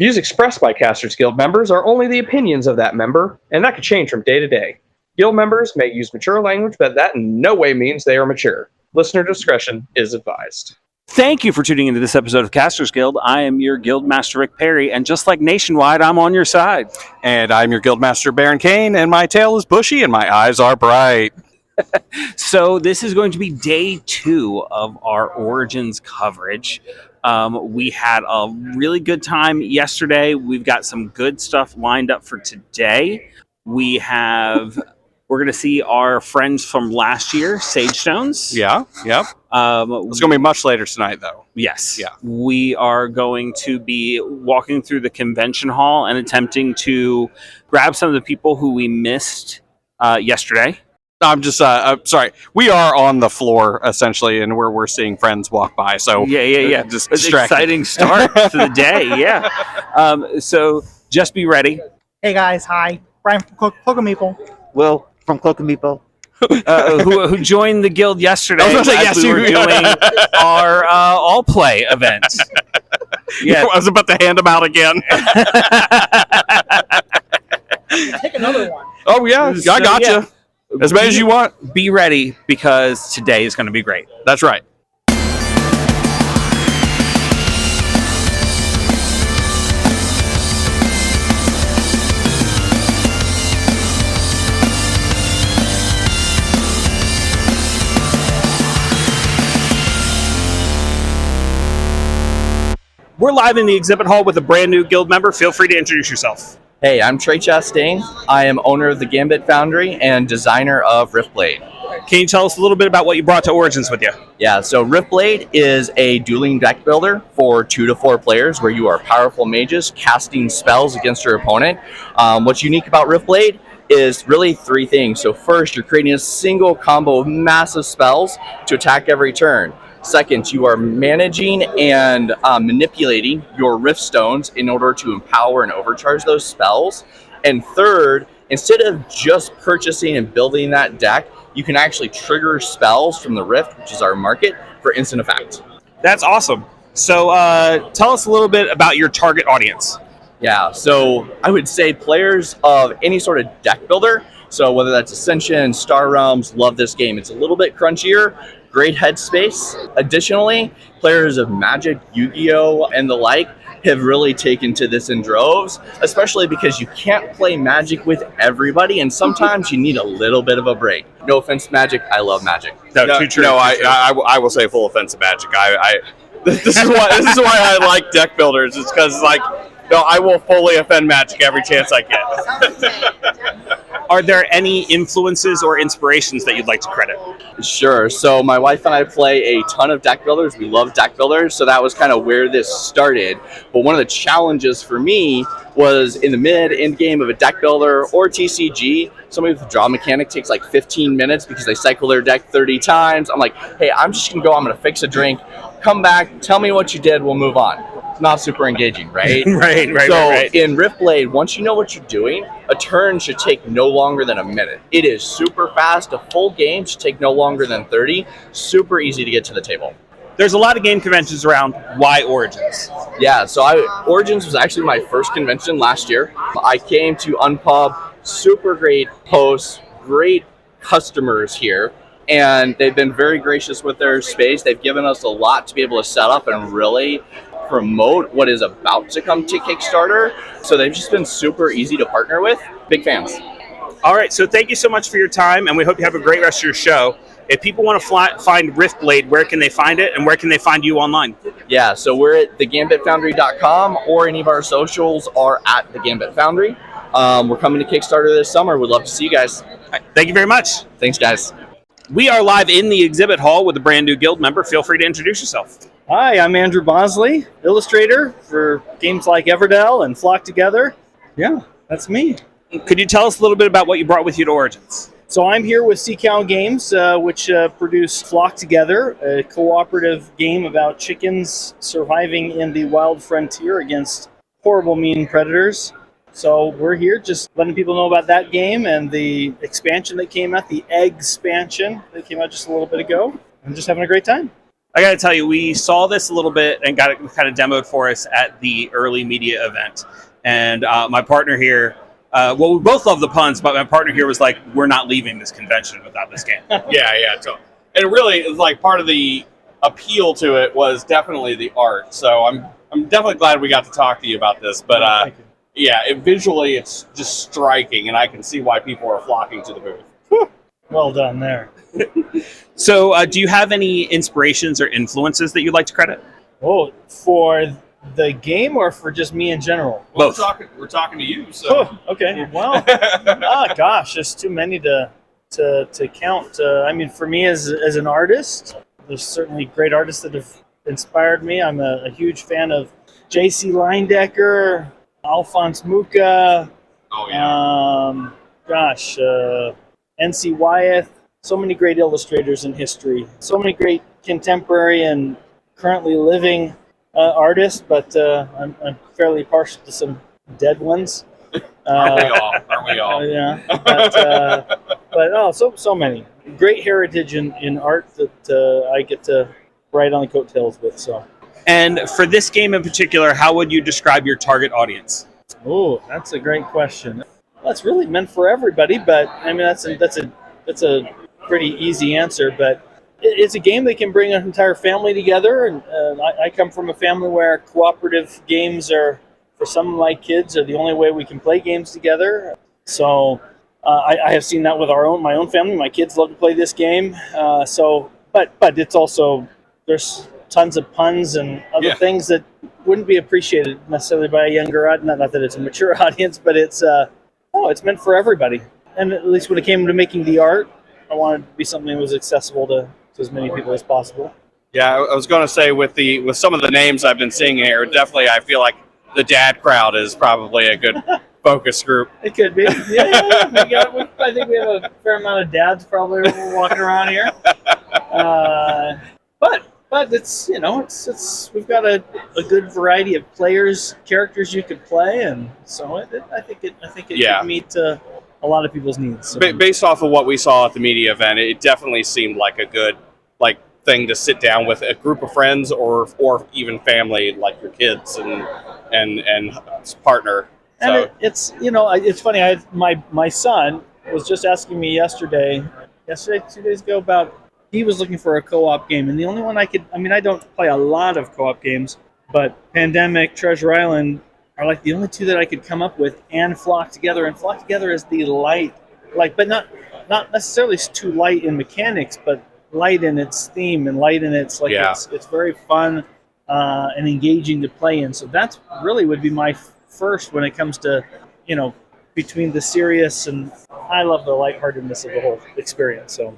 Views expressed by Casters Guild members are only the opinions of that member, and that could change from day to day. Guild members may use mature language, but that in no way means they are mature. Listener discretion is advised. Thank you for tuning into this episode of Casters Guild. I am your Guild Master, Rick Perry, and just like Nationwide, I'm on your side. And I'm your Guildmaster, Baron Kane, and my tail is bushy and my eyes are bright. So this is going to be day 2 of our Origins coverage. We had a really good time yesterday. We've got some good stuff lined up for today. We're going to see our friends from last year, Sagestones. Yeah, yep. It's going to be much later tonight, though. Yes. Yeah. We are going to be walking through the convention hall and attempting to grab some of the people who we missed yesterday. I'm sorry. We are on the floor, essentially, and we're seeing friends walk by. So Yeah. Just It's an exciting start to the day, yeah. So just be ready. Hey guys, hi. Brian from Cloak and Meeple. Will from Cloak and Meeple. Who joined the guild yesterday I was gonna say, as we were doing our all play event. Yeah, I was about to hand them out again. Take another one. Oh yeah, I got you. As many as you want. Be ready, because today is going to be great. That's right. We're live in the exhibit hall with a brand new guild member. Feel free to introduce yourself. Hey, I'm Trey Chastain. I am owner of the Gambit Foundry and designer of Riftblade. Can you tell us a little bit about what you brought to Origins with you? Yeah, so Riftblade is a dueling deck builder for 2 to 4 players where you are powerful mages casting spells against your opponent. What's unique about Riftblade is really 3 things. So first, you're creating a single combo of massive spells to attack every turn. Second, you are managing and manipulating your Rift Stones in order to empower and overcharge those spells. And third, instead of just purchasing and building that deck, you can actually trigger spells from the Rift, which is our market, for instant effect. That's awesome. So tell us a little bit about your target audience. Yeah, so I would say players of any sort of deck builder, so whether that's Ascension, Star Realms, love this game. It's a little bit crunchier, great headspace. Additionally, players of Magic, Yu-Gi-Oh, and the like have really taken to this in droves, especially because you can't play Magic with everybody, and sometimes you need a little bit of a break. No offense, Magic. I love Magic. Too true. I will say full offense to Magic. This is why I like deck builders. It's because I will fully offend Magic every chance I get. Are there any influences or inspirations that you'd like to credit? Sure. So my wife and I play a ton of deck builders. We love deck builders. So that was kind of where this started. But one of the challenges for me was in the end game of a deck builder or TCG, somebody with a draw mechanic takes like 15 minutes because they cycle their deck 30 times. I'm like, hey, I'm just going to go. I'm going to fix a drink. Come back. Tell me what you did. We'll move on. Not super engaging, right? Right. So in Riftblade, once you know what you're doing, a turn should take no longer than a minute. It is super fast. A full game should take no longer than 30. Super easy to get to the table. There's a lot of game conventions around. Why Origins? Yeah, so Origins was actually my first convention last year. I came to Unpub, super great hosts, great customers here, and they've been very gracious with their space. They've given us a lot to be able to set up and really promote what is about to come to Kickstarter. So they've just been super easy to partner with. Big fans. All right, so thank you so much for your time, and we hope you have a great rest of your show. If people want to find Riftblade, where can they find it, and where can they find you online? Yeah, so we're at thegambitfoundry.com, or any of our socials are at the Gambit Foundry. We're coming to Kickstarter this summer. We'd love to see you guys. Right, thank you very much. Thanks, guys. We are live in the exhibit hall with a brand new guild member. Feel free to introduce yourself. Hi, I'm Andrew Bosley, illustrator for games like Everdell and Flock Together. Yeah, that's me. Could you tell us a little bit about what you brought with you to Origins? So I'm here with Seacow Games, which produced Flock Together, a cooperative game about chickens surviving in the wild frontier against horrible, mean predators. So we're here just letting people know about that game and the expansion that came out, the Egg expansion that came out just a little bit ago. I'm just having a great time. I got to tell you, we saw this a little bit and got it kind of demoed for us at the early media event. And my partner here, well, we both love the puns, but my partner here was like, we're not leaving this convention without this game. Yeah. And really, it's like part of the appeal to it was definitely the art. So I'm definitely glad we got to talk to you about this. But visually, it's just striking, and I can see why people are flocking to the booth. Well done there. So do you have any inspirations or influences that you'd like to credit? Oh, for the game or for just me in general? Well, both. We're talking to you. So Okay. Well, gosh, there's too many to count. I mean, for me as an artist, there's certainly great artists that have inspired me. I'm a huge fan of J.C. Leindecker, Alphonse Mucha. Oh yeah. N.C. Wyeth. So many great illustrators in history. So many great contemporary and currently living artists, but I'm fairly partial to some dead ones. Aren't we all? Yeah. But so many. Great heritage in art that I get to ride on the coattails with. So. And for this game in particular, how would you describe your target audience? Oh, that's a great question. That's really meant for everybody, but I mean that's a pretty easy answer. But it's a game that can bring an entire family together, and I come from a family where cooperative games are, for some of my kids, are the only way we can play games together. So I have seen that with my own family. My kids love to play this game. But it's also, there's tons of puns and other things that wouldn't be appreciated necessarily by a younger audience. Not that it's a mature audience, but it's meant for everybody. And at least when it came to making the art, I wanted it to be something that was accessible to as many people as possible. Yeah, I was going to say with some of the names I've been seeing here, definitely I feel like the dad crowd is probably a good focus group. It could be. Yeah. I think we have a fair amount of dads probably walking around here. But it's we've got a good variety of players, characters you could play, and so I think it could meet a lot of people's needs. So. Based off of what we saw at the media event, it definitely seemed like a good thing to sit down with a group of friends or even family, like your kids and partner. And it's funny. My son was just asking me yesterday, 2 days ago, about he was looking for a co-op game, and the only one I don't play a lot of co-op games, but Pandemic, Treasure Island are like the only two that I could come up with and Flock Together. And Flock Together is the light, but not necessarily too light in mechanics, but light in its theme and light in its it's very fun and engaging to play in. So that's really would be my first when it comes to between the serious, and I love the lightheartedness of the whole experience. So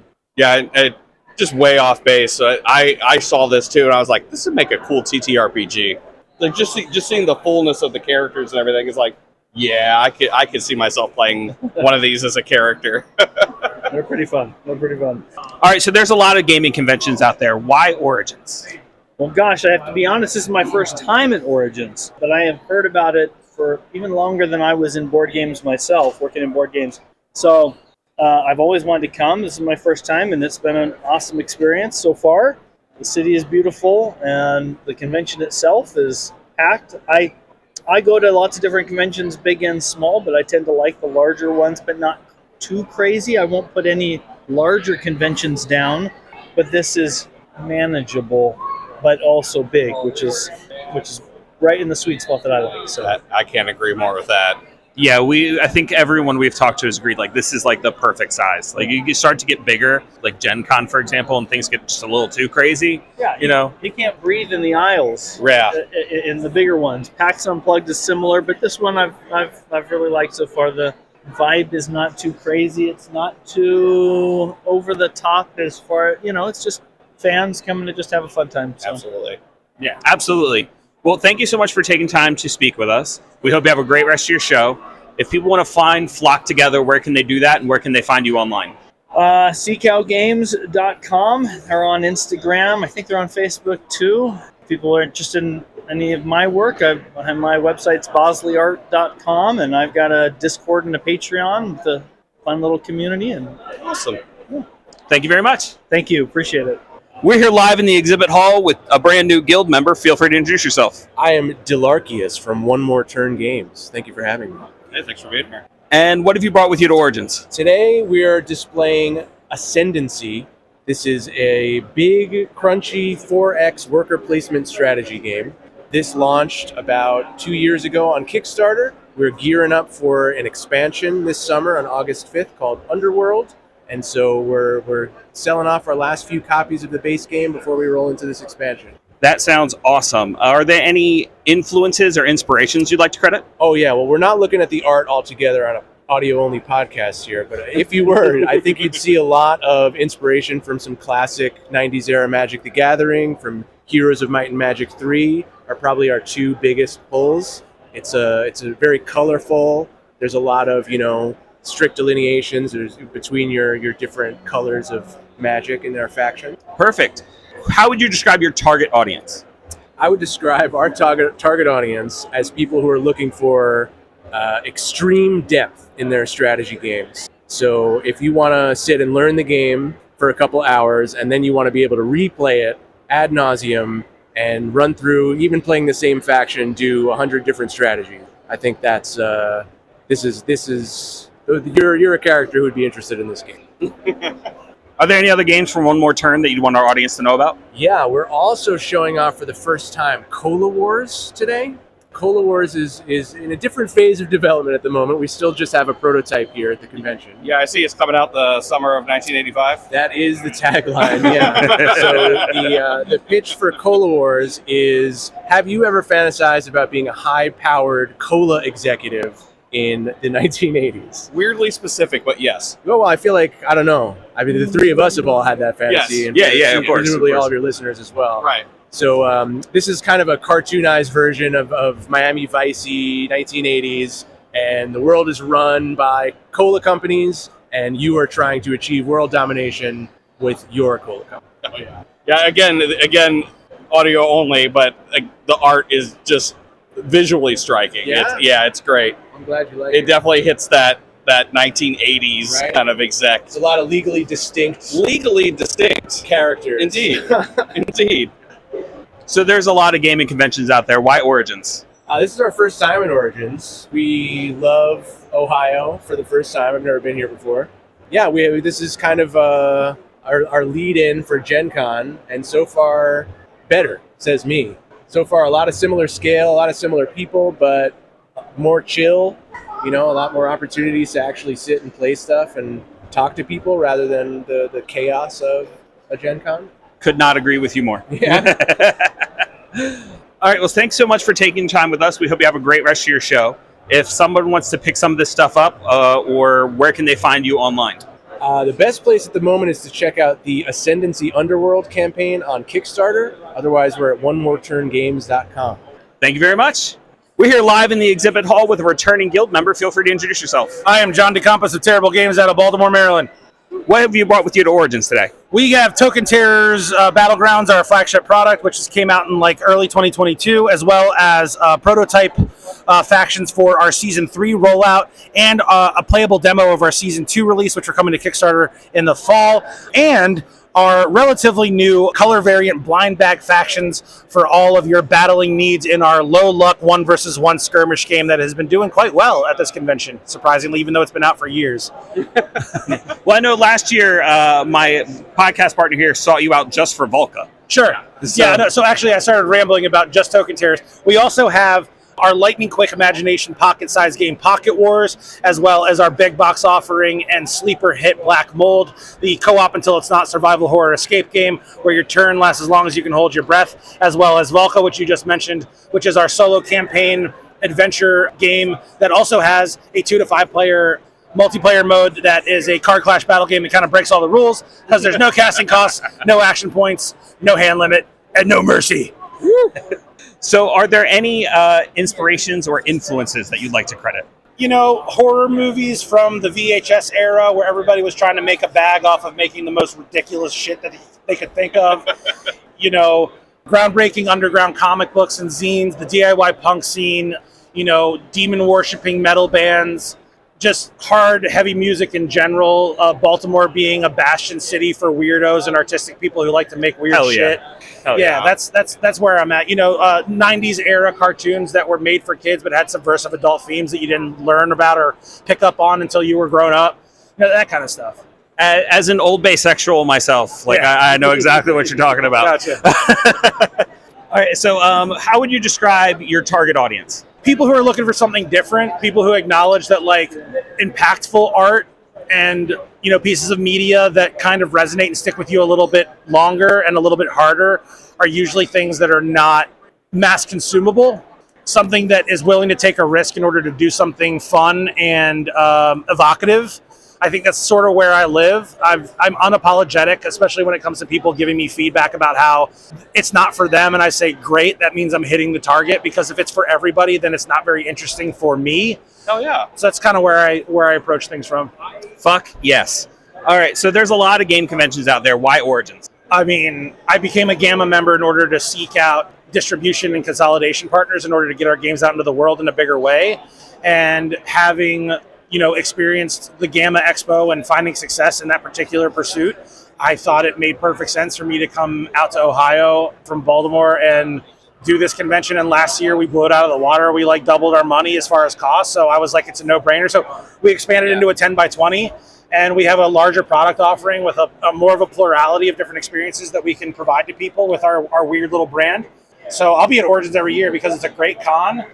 just way off base. I saw this too, and I was like, this would make a cool TTRPG. Like just seeing the fullness of the characters and everything is like, I could see myself playing one of these as a character. They're pretty fun. All right, so there's a lot of gaming conventions out there. Why Origins? Well, gosh, I have to be honest, this is my first time at Origins, but I have heard about it for even longer than I was in board games myself, working in board games. So I've always wanted to come. This is my first time, and it's been an awesome experience so far. The city is beautiful, and the convention itself is packed. I go to lots of different conventions, big and small, but I tend to like the larger ones, but not too crazy. I won't put any larger conventions down, but this is manageable, but also big, which is right in the sweet spot that I like. So I can't agree more with that. Yeah, I think everyone we've talked to has agreed, this is the perfect size. You start to get bigger, like Gen Con, for example, and things get just a little too crazy. Yeah, you can't breathe in the aisles. Yeah. In the bigger ones. PAX Unplugged is similar, but this one I've really liked so far. The vibe is not too crazy. It's not too over the top as far, it's just fans coming to just have a fun time. So. Absolutely. Yeah, absolutely. Well, thank you so much for taking time to speak with us. We hope you have a great rest of your show. If people want to find Flock Together, where can they do that, and where can they find you online? seacowgames.com. They're on Instagram. I think they're on Facebook too. If people are interested in any of my work, my website's bosleyart.com, and I've got a Discord and a Patreon with a fun little community. And awesome. Thank you very much. Thank you. Appreciate it. We're here live in the exhibit hall with a brand new guild member. Feel free to introduce yourself. I am Delarchius from One More Turn Games. Thank you for having me. Hey, thanks for being here. And what have you brought with you to Origins? Today we are displaying Ascendancy. This is a big, crunchy 4X worker placement strategy game. This launched about 2 years ago on Kickstarter. We're gearing up for an expansion this summer on August 5th called Underworld. And so we're selling off our last few copies of the base game before we roll into this expansion. That sounds awesome. Are there any influences or inspirations you'd like to credit? Oh yeah, well we're not looking at the art altogether on an audio-only podcast here, but if you were, I think you'd see a lot of inspiration from some classic 90s era Magic the Gathering, from Heroes of Might and Magic 3 are probably our two biggest pulls. It's a very colorful. There's a lot of, strict delineations between your different colors of Magic in their faction. Perfect. How would you describe your target audience? I would describe our target audience as people who are looking for extreme depth in their strategy games. So if you want to sit and learn the game for a couple hours and then you want to be able to replay it ad nauseum and run through, even playing the same faction, do 100 different strategies. I think that's you're a character who would be interested in this game. Are there any other games from One More Turn that you'd want our audience to know about? Yeah, we're also showing off for the first time Cola Wars today. Cola Wars is in a different phase of development at the moment. We still just have a prototype here at the convention. Yeah, I see it's coming out the summer of 1985. That is the tagline, yeah. So the pitch for Cola Wars is, have you ever fantasized about being a high-powered cola executive in the 1980s? Weirdly specific, but yes. Well, I feel like, I don't know. I mean, the three of us have all had that fantasy. Yes. And Of course. presumably all of your listeners as well. Right. So this is kind of a cartoonized version of Miami Vice-y 1980s, and the world is run by cola companies, and you are trying to achieve world domination with your cola company. Yeah. Again, audio only, but the art is just visually striking. Yeah? It's great. I'm glad you like It definitely hits that 1980s Right. kind of exec. It's a lot of legally distinct characters. Indeed. So there's a lot of gaming conventions out there. Why Origins? This is our first time in Origins. We love Ohio for the first time. I've never been here before. Yeah, this is kind of our lead-in for Gen Con, and so far, better, says me. So far, a lot of similar scale, a lot of similar people, but more chill, a lot more opportunities to actually sit and play stuff and talk to people rather than the chaos of a Gen Con. Could not agree with you more. Yeah. All right, well, thanks so much for taking time with us. We hope you have a great rest of your show. If someone wants to pick some of this stuff up, or where can they find you online? The best place at the moment is to check out the Ascendancy Underworld campaign on Kickstarter. Otherwise, we're at onemoreturngames.com. Thank you very much. We're here live in the exhibit hall with a returning guild member. Feel free to introduce yourself. I am John DeCampas of Terrible Games out of Baltimore, Maryland. What have you brought with you to Origins today? We have Token Terrors Battlegrounds, our flagship product, which just came out in early 2022, as well as prototype factions for our Season 3 rollout, and a playable demo of our Season 2 release, which are coming to Kickstarter in the fall, and our relatively new color variant blind bag factions for all of your battling needs in our low luck 1 versus 1 skirmish game that has been doing quite well at this convention, surprisingly, even though it's been out for years. Well, I know last year my podcast partner here sought you out just for Volca. Sure. So actually I started rambling about just Token Terrors. We also have our lightning quick imagination pocket-sized game Pocket Wars, as well as our big box offering and sleeper hit Black Mold, the co-op until it's not survival horror escape game where your turn lasts as long as you can hold your breath, as well as Volca, which you just mentioned, which is our solo campaign adventure game that also has a 2 to 5 player multiplayer mode that is a card clash battle game that kind of breaks all the rules because there's no casting costs, no action points, no hand limit, and no mercy. So are there any inspirations or influences that you'd like to credit? Horror movies from the VHS era where everybody was trying to make a bag off of making the most ridiculous shit that they could think of. Groundbreaking underground comic books and zines, the DIY punk scene, demon worshipping metal bands, just hard, heavy music in general. Baltimore being a bastion city for weirdos and artistic people who like to make weird shit. Hell Yeah, that's where I'm at. 90s era cartoons that were made for kids but had subversive adult themes that you didn't learn about or pick up on until you were grown up. That kind of stuff. As an old bisexual myself, I know exactly what you're talking about. Gotcha. All right, so how would you describe your target audience? People who are looking for something different, people who acknowledge that impactful art and pieces of media that kind of resonate and stick with you a little bit longer and a little bit harder are usually things that are not mass consumable. Something that is willing to take a risk in order to do something fun and evocative. I think that's sort of where I live. I'm unapologetic, especially when it comes to people giving me feedback about how it's not for them. And I say, great, that means I'm hitting the target, because if it's for everybody, then it's not very interesting for me. Oh, yeah. So that's kind of where I approach things from. Fuck yes. All right, so there's a lot of game conventions out there. Why Origins? I mean, I became a Gamma member in order to seek out distribution and consolidation partners in order to get our games out into the world in a bigger way. And having experienced the Gamma Expo and finding success in that particular pursuit, I thought it made perfect sense for me to come out to Ohio from Baltimore and do this convention. And last year we blew it out of the water. We doubled our money as far as cost. So I was like, it's a no-brainer. So we expanded into a 10 by 20, and we have a larger product offering with a more of a plurality of different experiences that we can provide to people with our weird little brand. So I'll be at Origins every year because it's a great con.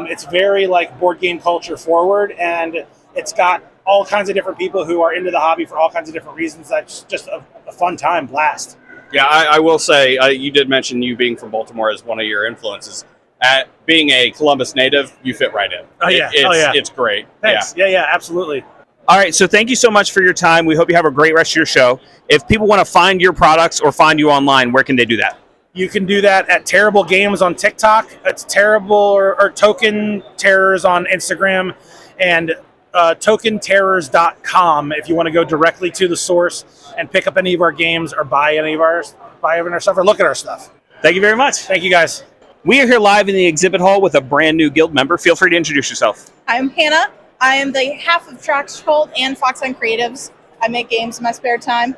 It's very board game culture forward, and it's got all kinds of different people who are into the hobby for all kinds of different reasons. That's just a fun time, blast. Yeah, I will say, you did mention you being from Baltimore as one of your influences. At being a Columbus native, you fit right in. Oh, yeah. It's great. Thanks. Yeah, absolutely. All right, so thank you so much for your time. We hope you have a great rest of your show. If people want to find your products or find you online, where can they do that? You can do that at Terrible Games on TikTok. It's Terrible or Token Terrors on Instagram, and tokenterrors.com if you want to go directly to the source and pick up any of our games or buy any of our stuff or look at our stuff. Thank you very much. Thank you, guys. We are here live in the exhibit hall with a brand new guild member. Feel free to introduce yourself. I'm Hannah. I am the half of Trash Cult and Foxhen Creatives. I make games in my spare time.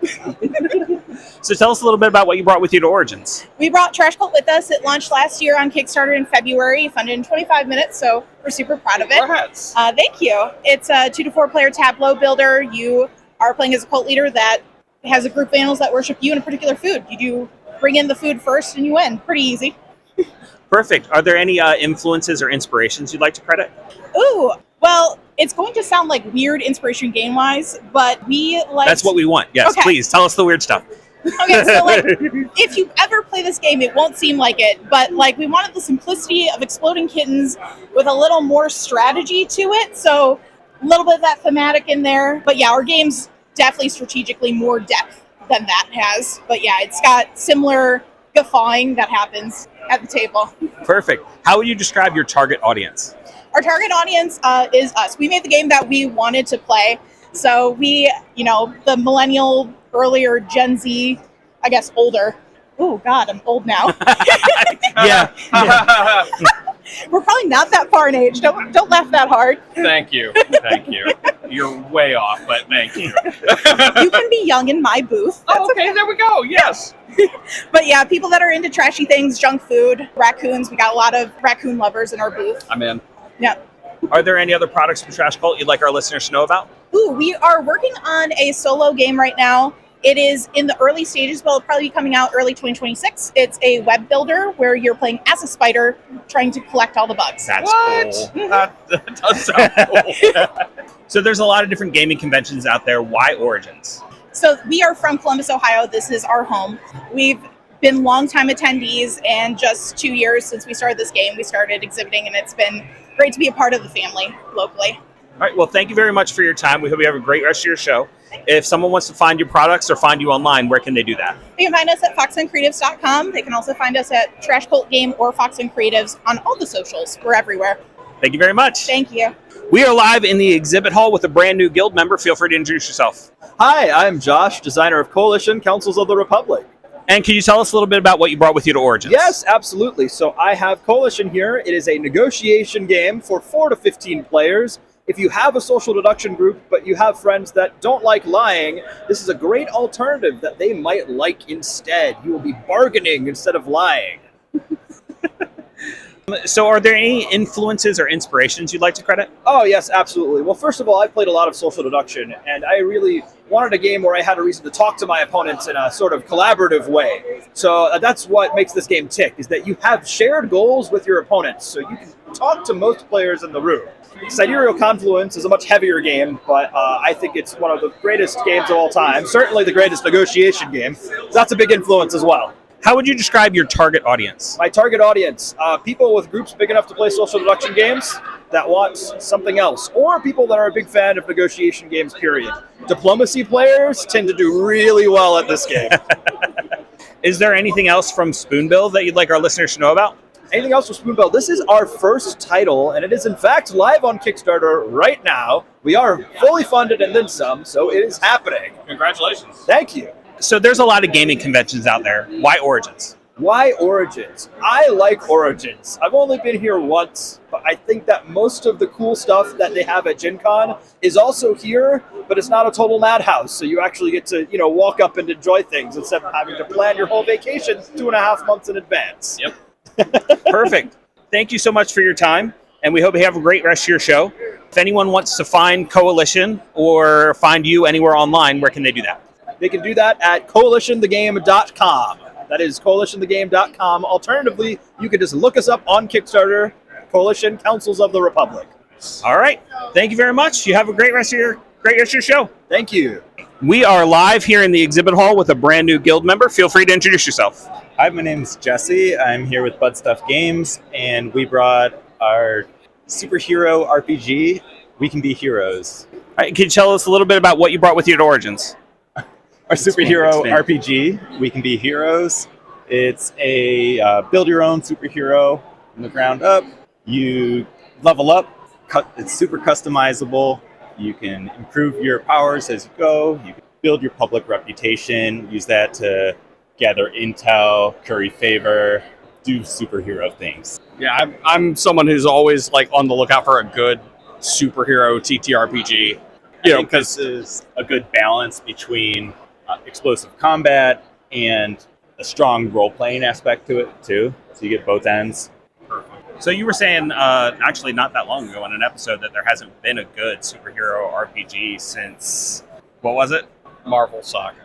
So tell us a little bit about what you brought with you to Origins. We brought Trash Cult with us. It launched last year on Kickstarter in February, funded in 25 minutes, so we're super proud of it. Thank you. It's a 2 to 4 player tableau builder. You are playing as a cult leader that has a group of animals that worship you and a particular food. You do bring in the food first and you win. Pretty easy. Perfect. Are there any influences or inspirations you'd like to credit? Ooh, well, it's going to sound like weird inspiration game-wise, but we like... That's what we want. Yes, okay. Please, tell us the weird stuff. Okay, so if you ever play this game, it won't seem like it, but we wanted the simplicity of exploding kittens with a little more strategy to it, so a little bit of that thematic in there. But yeah, our game's definitely strategically more depth than that has. But yeah, it's got similar guffawing that happens at the table. Perfect. How would you describe your target audience? Our target audience is us. We made the game that we wanted to play. So we, the millennial, earlier Gen Z, I guess older. Oh God, I'm old now. Yeah. We're probably not that far in age. Don't laugh that hard. Thank you. You're way off, but thank you. You can be young in my booth. That's okay. There we go. Yes. But yeah, people that are into trashy things, junk food, raccoons. We got a lot of raccoon lovers in our booth. I'm in. Yeah. Are there any other products from Trash Cult you'd like our listeners to know about? Ooh, we are working on a solo game right now. It is in the early stages, but it'll probably be coming out early 2026. It's a web builder where you're playing as a spider trying to collect all the bugs. That's cool. That does sound cool. So there's a lot of different gaming conventions out there. Why Origins? So we are from Columbus, Ohio. This is our home. We've been longtime attendees, and just 2 years since we started this game, we started exhibiting, and it's been great to be a part of the family locally. All right. Well, thank you very much for your time. We hope you have a great rest of your show. If someone wants to find your products or find you online, where can they do that? They can find us at foxhencreatives.com. They can also find us at Trash Cult Game or Foxhen Creatives on all the socials. We're everywhere. Thank you very much. Thank you. We are live in the exhibit hall with a brand new guild member. Feel free to introduce yourself. Hi, I'm Josh, designer of Coalition Councils of the Republic. And can you tell us a little bit about what you brought with you to Origins? Yes, absolutely. So I have Coalition here. It is a negotiation game for 4 to 15 players. If you have a social deduction group, but you have friends that don't like lying, this is a great alternative that they might like instead. You will be bargaining instead of lying. So are there any influences or inspirations you'd like to credit? Oh, yes, absolutely. Well, first of all, I've played a lot of social deduction, and I really wanted a game where I had a reason to talk to my opponents in a sort of collaborative way. So that's what makes this game tick, is that you have shared goals with your opponents, so you can talk to most players in the room. Sidereal Confluence is a much heavier game, but I think it's one of the greatest games of all time, certainly the greatest negotiation game. So that's a big influence as well. How would you describe your target audience? My target audience, people with groups big enough to play social deduction games that want something else, or people that are a big fan of negotiation games, period. Diplomacy players tend to do really well at this game. Is there anything else from Spoonbill that you'd like our listeners to know about? Anything else from Spoonbill? This is our first title, and it is in fact live on Kickstarter right now. We are fully funded and then some, so it is happening. Congratulations. Thank you. So there's a lot of gaming conventions out there. Why Origins? Why Origins? I like Origins. I've only been here once, but I think that most of the cool stuff that they have at Gen Con is also here, but it's not a total madhouse, so you actually get to, walk up and enjoy things instead of having to plan your whole vacation 2.5 months in advance. Yep. Perfect. Thank you so much for your time, and we hope you have a great rest of your show. If anyone wants to find Coalition or find you anywhere online, where can they do that? They can do that at coalitionthegame.com. That is coalitionthegame.com. Alternatively, you can just look us up on Kickstarter, Coalition Councils of the Republic. All right. Thank you very much. You have a great rest of your show. Thank you. We are live here in the exhibit hall with a brand new guild member. Feel free to introduce yourself. Hi, my name's Jesse. I'm here with Bud Stuff Games, and we brought our superhero RPG, We Can Be Heroes. All right, can you tell us a little bit about what you brought with you to Origins? Our superhero RPG, We Can Be Heroes. It's a build your own superhero from the ground up. You level up. It's super customizable. You can improve your powers as you go. You can build your public reputation. Use that to gather intel, curry favor, do superhero things. Yeah, I'm someone who's always on the lookout for a good superhero TTRPG. Because this is a good balance between explosive combat and a strong role-playing aspect to it too, so you get both ends. So you were saying, actually not that long ago in an episode, that there hasn't been a good superhero RPG since, what was it? Marvel Saga.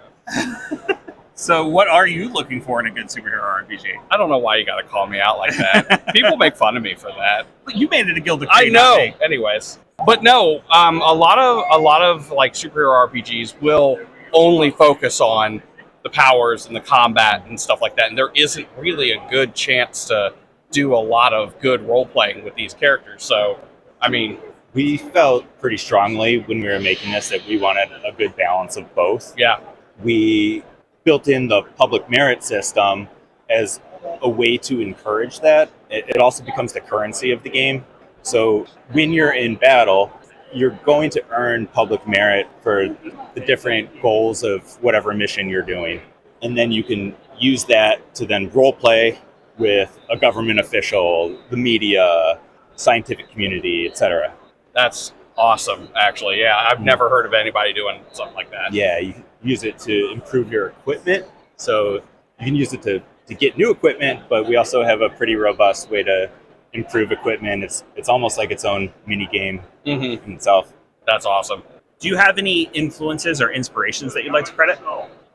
So what are you looking for in a good superhero RPG? I don't know why you got to call me out like that. People make fun of me for that. But you made it a Guild of I Kree, know. not me. Anyways, but no, a lot of superhero RPGs will only focus on the powers and the combat and stuff like that, and there isn't really a good chance to do a lot of good role playing with these characters. So, I mean, we felt pretty strongly when we were making this that we wanted a good balance of both. Yeah, we built in the public merit system as a way to encourage that. It also becomes the currency of the game. So when you're in battle, you're going to earn public merit for the different goals of whatever mission you're doing. And then you can use that to then role play with a government official, the media, scientific community, etc. That's awesome, actually. Yeah, I've never heard of anybody doing something like that. Yeah, you can use it to improve your equipment. So you can use it to get new equipment, but we also have a pretty robust way to improve equipment. It's almost like its own mini game in itself. That's awesome. Do you have any influences or inspirations that you'd like to credit?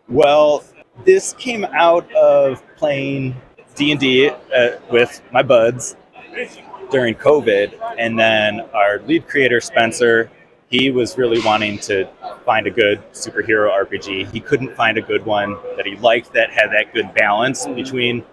Well, this came out of playing D&D with my buds during COVID, and then our lead creator, Spencer, he was really wanting to find a good superhero RPG. He couldn't find a good one that he liked that had that good balance between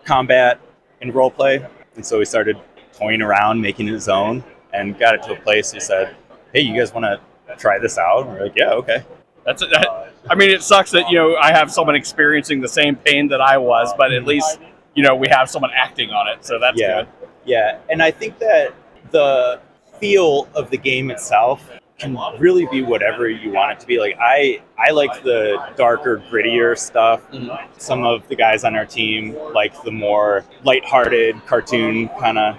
combat and roleplay. And so he started toying around, making his own, and got it to a place. He said, "Hey, you guys want to try this out?" And we're like, "Yeah, okay." I mean, it sucks that, I have someone experiencing the same pain that I was, but at least, we have someone acting on it. So that's good. Yeah, and I think that the feel of the game itself can really be whatever you want it to be. Like I like the darker, grittier stuff. Some of the guys on our team like the more lighthearted cartoon kind of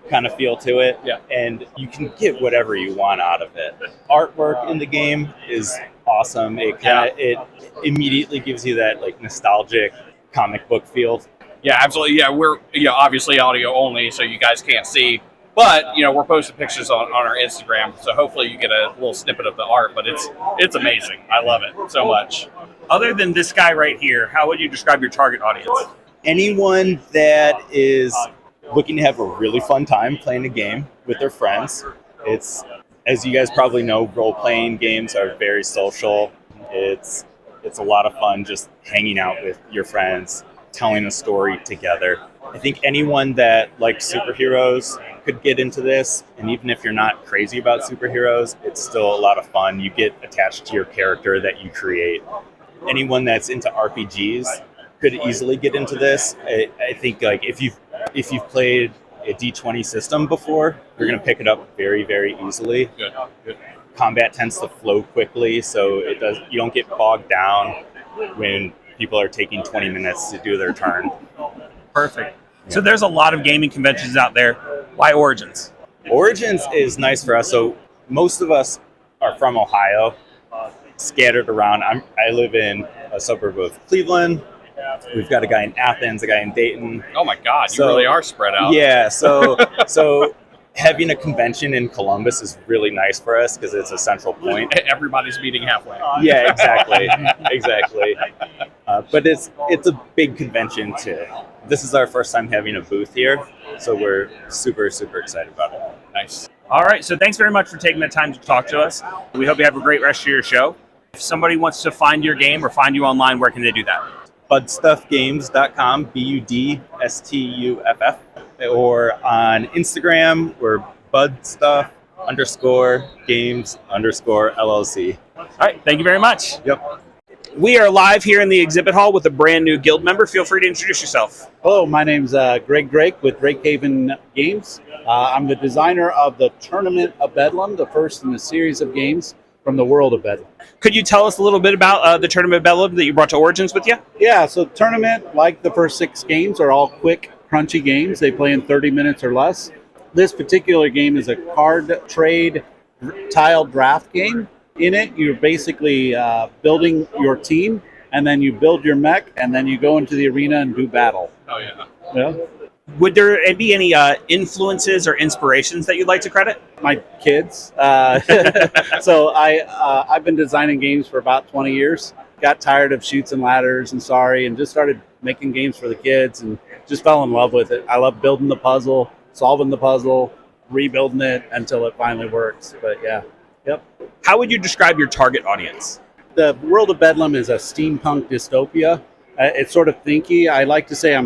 kind of feel to it. Yeah. And you can get whatever you want out of it. Artwork in the game is awesome. It immediately gives you that like nostalgic comic book feel. Yeah, absolutely. Yeah, we're obviously audio only, so you guys can't see. But we're posting pictures on our Instagram, so hopefully you get a little snippet of the art. But it's amazing. I love it so much. Other than this guy right here, how would you describe your target audience? Anyone that is looking to have a really fun time playing a game with their friends. It's, as you guys probably know, role-playing games are very social. It's a lot of fun just hanging out with your friends, telling a story together. I think anyone that likes superheroes could get into this, and even if you're not crazy about superheroes, it's still a lot of fun. You get attached to your character that you create. Anyone that's into RPGs could easily get into this. I think like if you've played a D20 system before, you're going to pick it up very, very easily. Good. Combat tends to flow quickly, so you don't get bogged down when people are taking 20 minutes to do their turn. Perfect. So there's a lot of gaming conventions out there. Why Origins? Origins is nice for us. So most of us are from Ohio, scattered around. I live in a suburb of Cleveland. We've got a guy in Athens, a guy in Dayton. Oh my God, you really are spread out. Yeah, so having a convention in Columbus is really nice for us because it's a central point. Everybody's meeting halfway. Yeah, exactly. But it's a big convention too. This is our first time having a booth here, so we're super, super excited about it. Nice. All right, so thanks very much for taking the time to talk to us. We hope you have a great rest of your show. If somebody wants to find your game or find you online, where can they do that? budstuffgames.com, BUDSTUFF, or on Instagram, we're budstuff_games_LLC. All right, thank you very much. Yep. We are live here in the exhibit hall with a brand new guild member. Feel free to introduce yourself. Hello, my name's Greg Drake with DrakeHaven Games. I'm the designer of the Tournament of Bedlam, the first in a series of games from the world of Bedlam. Could you tell us a little bit about the Tournament of Bedlam that you brought to Origins with you? Yeah, so Tournament, like the first 6 games, are all quick, crunchy games. They play in 30 minutes or less. This particular game is a card trade tile draft game. In it, you're basically building your team, and then you build your mech, and then you go into the arena and do battle. Oh, yeah. Yeah. Would there be any influences or inspirations that you'd like to credit? My kids. So I've been designing games for about 20 years. Got tired of Chutes and Ladders and Sorry, and just started making games for the kids, and just fell in love with it. I love building the puzzle, solving the puzzle, rebuilding it until it finally works. But yeah. Yep. How would you describe your target audience? The world of Bedlam is a steampunk dystopia. It's sort of thinky. I like to say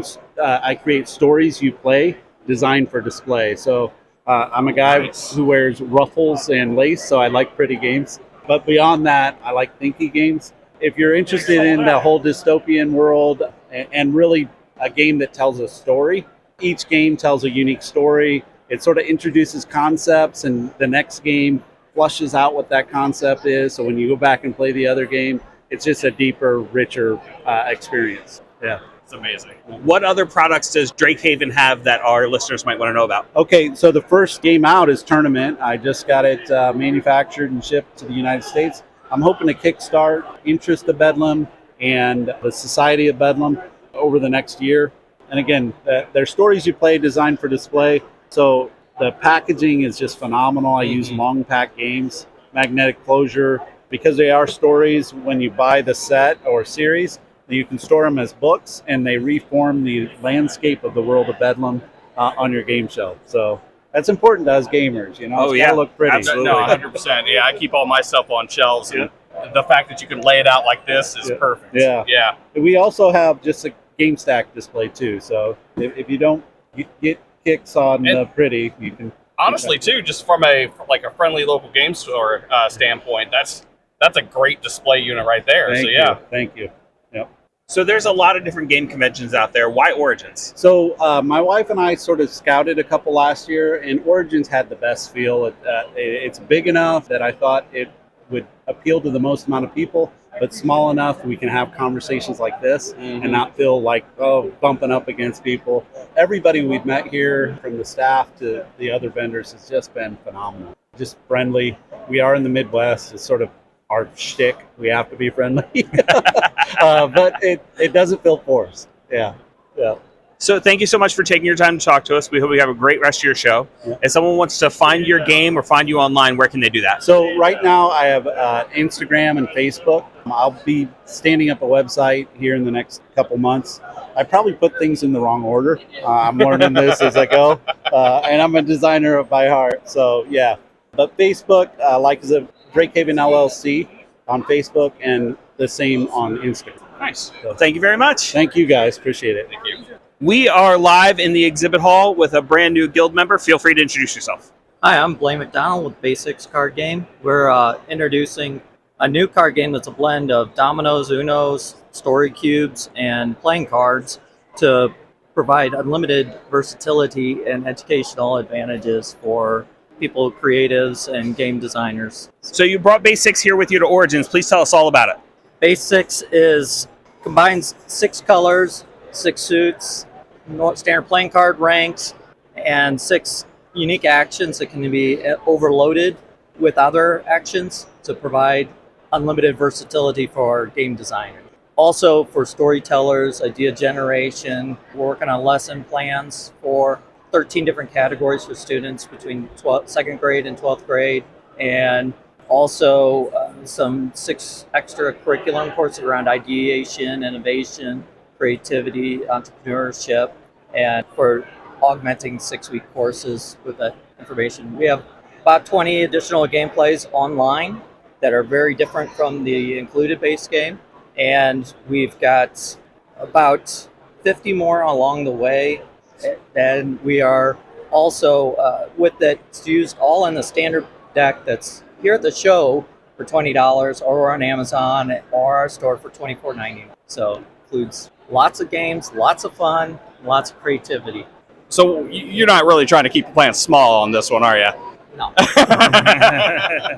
I create stories you play, designed for display. So I'm a guy who wears ruffles and lace, so I like pretty games. But beyond that, I like thinky games. If you're interested in the whole dystopian world and really a game that tells a story, each game tells a unique story. It sort of introduces concepts, and the next game flushes out what that concept is. So when you go back and play the other game, it's just a deeper, richer experience. Yeah. It's amazing. What other products does DrakeHaven have that our listeners might want to know about? Okay, so the first game out is Tournament. I just got it manufactured and shipped to the United States. I'm hoping to kickstart Interest of Bedlam and the Society of Bedlam over the next year. And again, they're stories you play designed for display. So the packaging is just phenomenal. I use long pack games, magnetic closure. Because they are stories, when you buy the set or series, you can store them as books, and they reform the landscape of the world of Bedlam on your game shelf. So that's important to us gamers, you know. Oh, it's gotta look pretty. Absolutely. No, 100%. Yeah, I keep all my stuff on shelves, and the fact that you can lay it out like this is perfect. Yeah. Yeah. We also have just a game stack display too. So if you don't get kicks on pretty, you can. Honestly, too, just from a friendly local game store standpoint, that's a great display unit right there. Thank you. Yep. So there's a lot of different game conventions out there. Why Origins? So my wife and I sort of scouted a couple last year, and Origins had the best feel. It's big enough that I thought it would appeal to the most amount of people, but small enough we can have conversations like this and not feel like, oh, bumping up against people. Everybody we've met here, from the staff to the other vendors, has just been phenomenal. Just friendly. We are in the Midwest. It's sort of our shtick. We have to be friendly. But it doesn't feel forced. Yeah. So thank you so much for taking your time to talk to us. We hope you have a great rest of your show. Yeah. If someone wants to find your game or find you online, where can they do that? So right now I have Instagram and Facebook. I'll be standing up a website here in the next couple months. I probably put things in the wrong order. I'm learning this as I go. And I'm a designer by heart. So yeah. But Facebook, like the DrakeHaven LLC on Facebook, and the same on Instagram. Nice. So, thank you very much. Thank you guys. Appreciate it. Thank you. We are live in the exhibit hall with a brand new guild member. Feel free to introduce yourself. Hi, I'm Blaine McDonald with Basics Card Game. We're introducing a new card game that's a blend of dominoes, unos, story cubes, and playing cards to provide unlimited versatility and educational advantages for people, creatives, and game designers. So you brought Basics here with you to Origins. Please tell us all about it. Basics combines 6 colors, 6 suits, standard playing card ranks, and 6 unique actions that can be overloaded with other actions to provide unlimited versatility for game designers. Also for storytellers, idea generation, we're working on lesson plans for 13 different categories for students between 2nd grade and 12th grade, and also some 6 extra curriculum courses around ideation, innovation, creativity, entrepreneurship, and for augmenting 6-week courses with that information. We have about 20 additional gameplays online that are very different from the included base game, and we've got about 50 more along the way, and we are also with that's used all in the standard deck that's here at the show for $20, or on Amazon or our store for $24.99. So includes lots of games, lots of fun, lots of creativity. So you're not really trying to keep the plans small on this one, are you? No.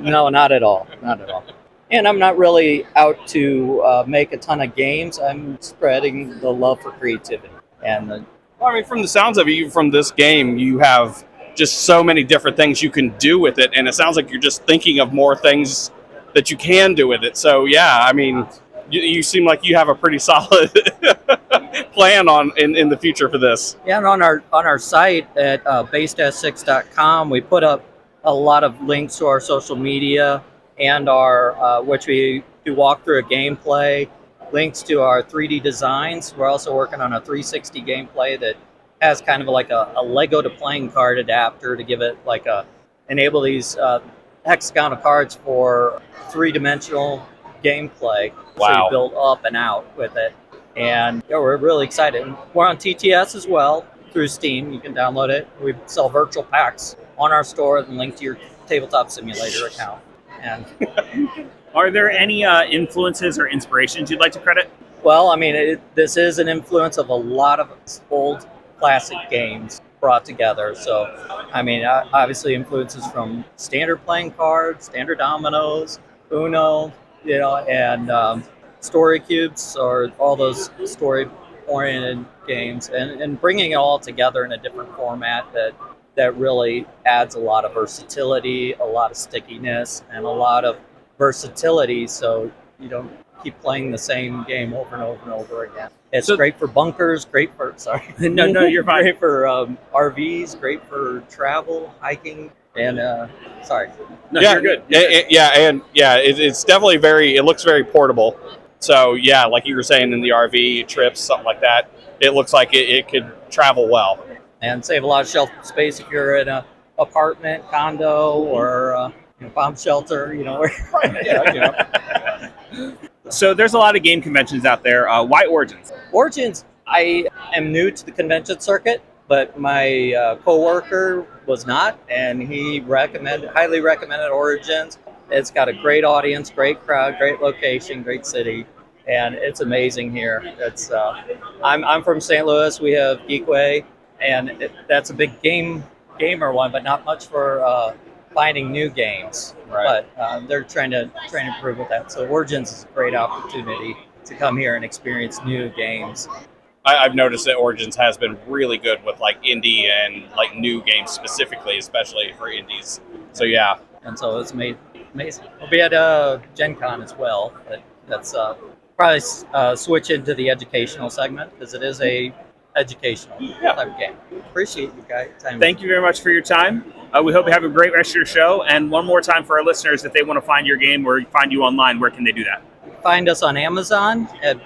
No, not at all. Not at all. And I'm not really out to make a ton of games. I'm spreading the love for creativity. And well, I mean, from the sounds of it, from this game, you have just so many different things you can do with it. And it sounds like you're just thinking of more things that you can do with it. So, yeah, I mean, you seem like you have a pretty solid plan in the future for this. Yeah, and on our site at base-6.com, we put up a lot of links to our social media and our which we do walkthrough gameplay, links to our 3D designs. We're also working on a 360 gameplay that has kind of like a Lego to playing card adapter to give it like enable these hexagonal cards for 3-dimensional gameplay. Wow. So you build up and out with it. And yeah, we're really excited. We're on TTS as well through Steam. You can download it. We sell virtual packs on our store and link to your tabletop simulator account. And are there any influences or inspirations you'd like to credit? Well, I mean, this is an influence of a lot of old classic games brought together. So, I mean, obviously influences from standard playing cards, standard dominoes, Uno, and story cubes, or all those story-oriented games, and bringing it all together in a different format that really adds a lot of versatility, a lot of stickiness, and a lot of versatility, so you don't keep playing the same game over and over and over again. It's great for bunkers, great for, No, you're fine. Great for RVs, great for travel, hiking, and No, yeah, you're good. It's definitely it looks very portable. So yeah, like you were saying, in the RV trips, something like that, it looks like it could travel well. And save a lot of shelf space if you're in a apartment, condo, or bomb shelter, So there's a lot of game conventions out there. Why Origins? Origins, I am new to the convention circuit, but my coworker was not, and he highly recommended Origins. It's got a great audience, great crowd, great location, great city, and it's amazing here. It's I'm from St. Louis. We have Geekway, and that's a big gamer one, but not much for finding new games. but they're trying to improve with that. So Origins is a great opportunity to come here and experience new games. I've noticed that Origins has been really good with like indie and like new games specifically, especially for indies. So yeah. And so it's made amazing. We'll be at Gen Con as well. But that's probably switch into the educational segment because it is a educational type of game. Appreciate you guys' time. Thank you very much for your time. We hope you have a great rest of your show. And one more time for our listeners, if they want to find your game or find you online, where can they do that? Find us on Amazon at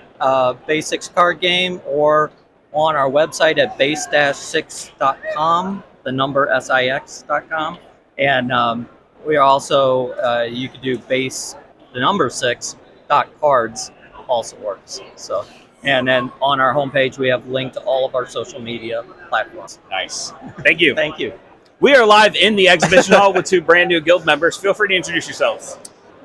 Basics Card Game or on our website at base-6.com, the number SIX.com. And we are also, you could do base, the number 6.cards also works. So, and then on our homepage, we have linked to all of our social media platforms. Nice. Thank you. Thank you. We are live in the exhibition hall with two brand new guild members. Feel free to introduce yourselves.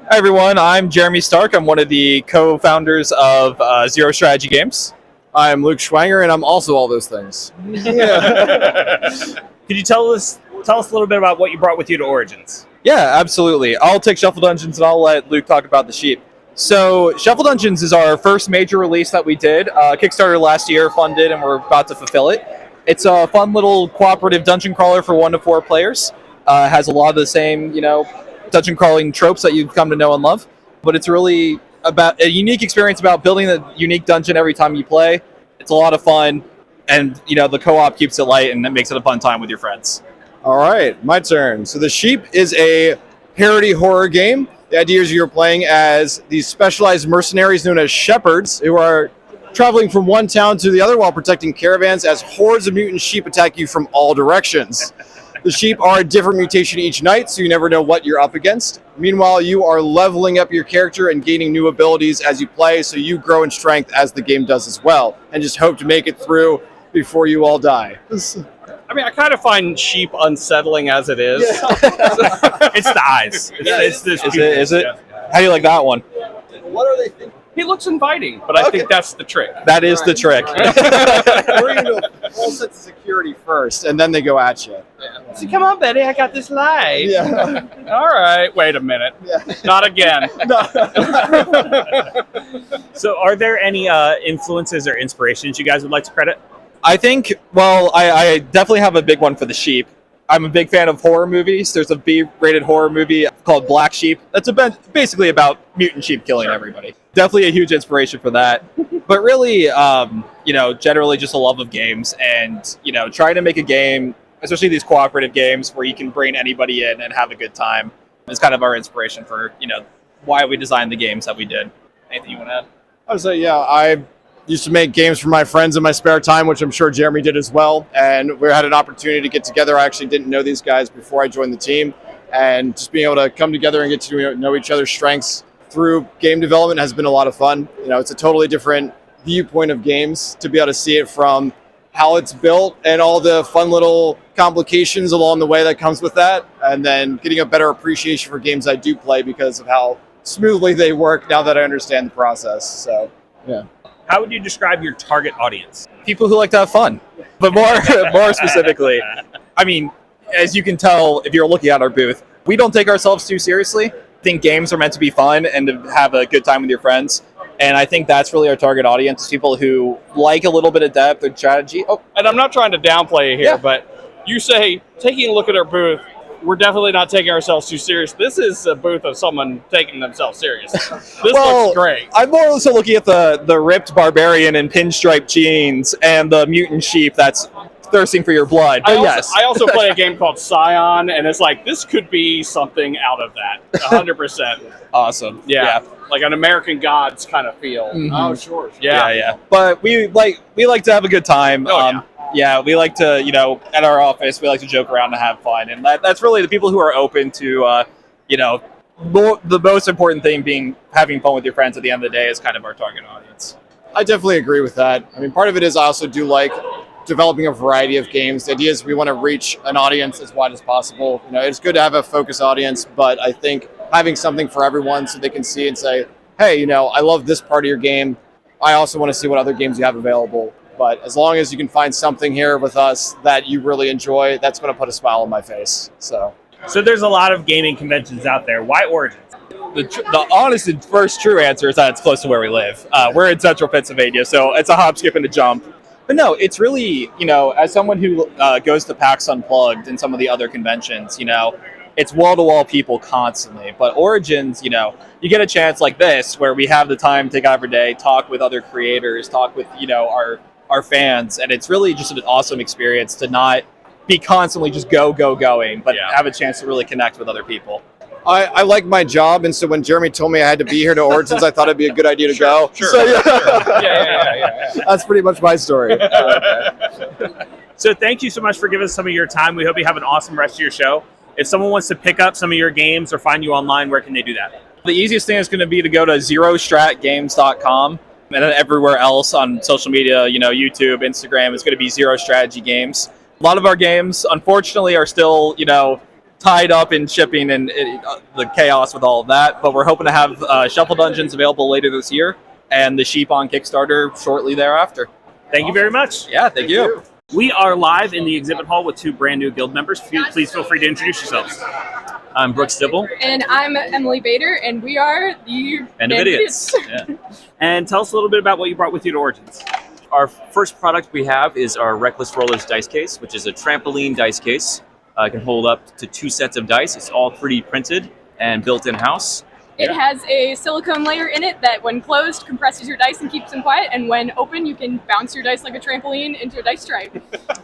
Hi everyone, I'm Jeremy Stark. I'm one of the co-founders of Zero Strategy Games. I'm Luke Schwanger, and I'm also all those things. Could you tell us a little bit about what you brought with you to Origins? Yeah, absolutely. I'll take Shuffle Dungeons and I'll let Luke talk about the sheep. So Shuffle Dungeons is our first major release that we did. Kickstarter last year funded, and we're about to fulfill it. It's a fun little cooperative dungeon crawler for 1 to 4 players. Has a lot of the same, dungeon crawling tropes that you've come to know and love, but it's really about a unique experience about building a unique dungeon every time you play. It's a lot of fun, and the co-op keeps it light and it makes it a fun time with your friends. All right, my turn. So the sheep is a parody horror game. The idea is you're playing as these specialized mercenaries known as shepherds who are traveling from one town to the other while protecting caravans as hordes of mutant sheep attack you from all directions. The sheep are a different mutation each night, so you never know what you're up against. Meanwhile, you are leveling up your character and gaining new abilities as you play, so you grow in strength as the game does as well, and just hope to make it through before you all die. I mean, I kind of find sheep unsettling as it is. Yeah. It's the eyes. It's this. Is it? How do you like that one? What are they thinking? He looks inviting, but I think that's the trick. That is the trick. We're going to do a full sense of security first, and then they go at you. Yeah. So come on, Betty, I got this light. Yeah. All right, wait a minute. Yeah. Not again. So are there any influences or inspirations you guys would like to credit? I think, I definitely have a big one for the sheep. I'm a big fan of horror movies. There's a B-rated horror movie called Black Sheep. That's basically about mutant sheep killing everybody. Definitely a huge inspiration for that. But really, generally just a love of games and, trying to make a game, especially these cooperative games where you can bring anybody in and have a good time is kind of our inspiration for, why we designed the games that we did. Anything you want to add? I would say, yeah, I used to make games for my friends in my spare time, which I'm sure Jeremy did as well. And we had an opportunity to get together. I actually didn't know these guys before I joined the team. And just being able to come together and get to know each other's strengths through game development has been a lot of fun. It's a totally different viewpoint of games to be able to see it from how it's built and all the fun little complications along the way that comes with that. And then getting a better appreciation for games I do play because of how smoothly they work now that I understand the process. So, yeah. How would you describe your target audience? People who like to have fun, but more specifically, I mean, as you can tell if you're looking at our booth, we don't take ourselves too seriously. I think games are meant to be fun and to have a good time with your friends. And I think that's really our target audience, people who like a little bit of depth and strategy. Oh, and I'm not trying to downplay it here, but you say, taking a look at our booth, we're definitely not taking ourselves too serious. This is a booth of someone taking themselves serious. This looks great. I'm more also looking at the ripped barbarian in pinstripe jeans and the mutant sheep that's thirsting for your blood. But I also play a game called Scion, and it's like, this could be something out of that. 100%. Awesome. Yeah. Like an American Gods kind of feel. Mm-hmm. Oh, sure. Yeah. But we like to have a good time. Yeah, we like to, at our office, we like to joke around and have fun. And that's really the people who are open to, the most important thing being having fun with your friends at the end of the day is kind of our target audience. I definitely agree with that. I mean, part of it is I also do like developing a variety of games. The idea is we want to reach an audience as wide as possible. It's good to have a focused audience, but I think having something for everyone so they can see and say, hey, I love this part of your game. I also want to see what other games you have available. But as long as you can find something here with us that you really enjoy, that's going to put a smile on my face. So So there's a lot of gaming conventions out there. Why Origins? The honest and first true answer is that it's close to where we live. We're in central Pennsylvania, so it's a hop, skip, and a jump. But no, it's really, as someone who goes to PAX Unplugged and some of the other conventions, it's wall-to-wall people constantly. But Origins, you get a chance like this where we have the time to take out every day, talk with other creators, talk with, our fans. And it's really just an awesome experience to not be constantly just going, but have a chance to really connect with other people. I like my job, and so when Jeremy told me I had to be here to Origins, I thought it'd be a good idea to go. Sure. So, Yeah. That's pretty much my story. So thank you so much for giving us some of your time. We hope you have an awesome rest of your show. If someone wants to pick up some of your games or find you online, where can they do that? The easiest thing is going to be to go to zerostratgames.com, and then everywhere else on social media, YouTube, Instagram, is going to be Zero Strategy Games. A lot of our games, unfortunately, are still, tied up in shipping and the chaos with all of that. But we're hoping to have Shuffle Dungeons available later this year and the Sheep on Kickstarter shortly thereafter. Thank you very much. Yeah, thank you. We are live in the exhibit hall with two brand new guild members. Please feel free to introduce yourselves. I'm Brooke Stibble. And I'm Emily Bader, and we are the Band of Idiots. Yeah. And tell us a little bit about what you brought with you to Origins. Our first product we have is our Reckless Rollers dice case, which is a trampoline dice case. It can hold up to 2 sets of dice. It's all 3D printed and built in-house. It has a silicone layer in it that when closed compresses your dice and keeps them quiet, and when open you can bounce your dice like a trampoline into a dice stripe.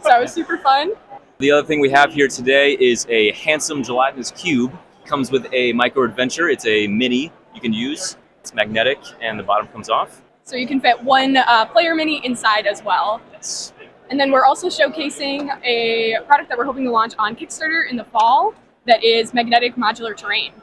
So it was super fun. The other thing we have here today is a handsome gelatinous cube. Comes with a micro adventure. It's a mini you can use. It's magnetic and the bottom comes off. So you can fit one player mini inside as well. Yes. And then we're also showcasing a product that we're hoping to launch on Kickstarter in the fall that is magnetic modular terrain.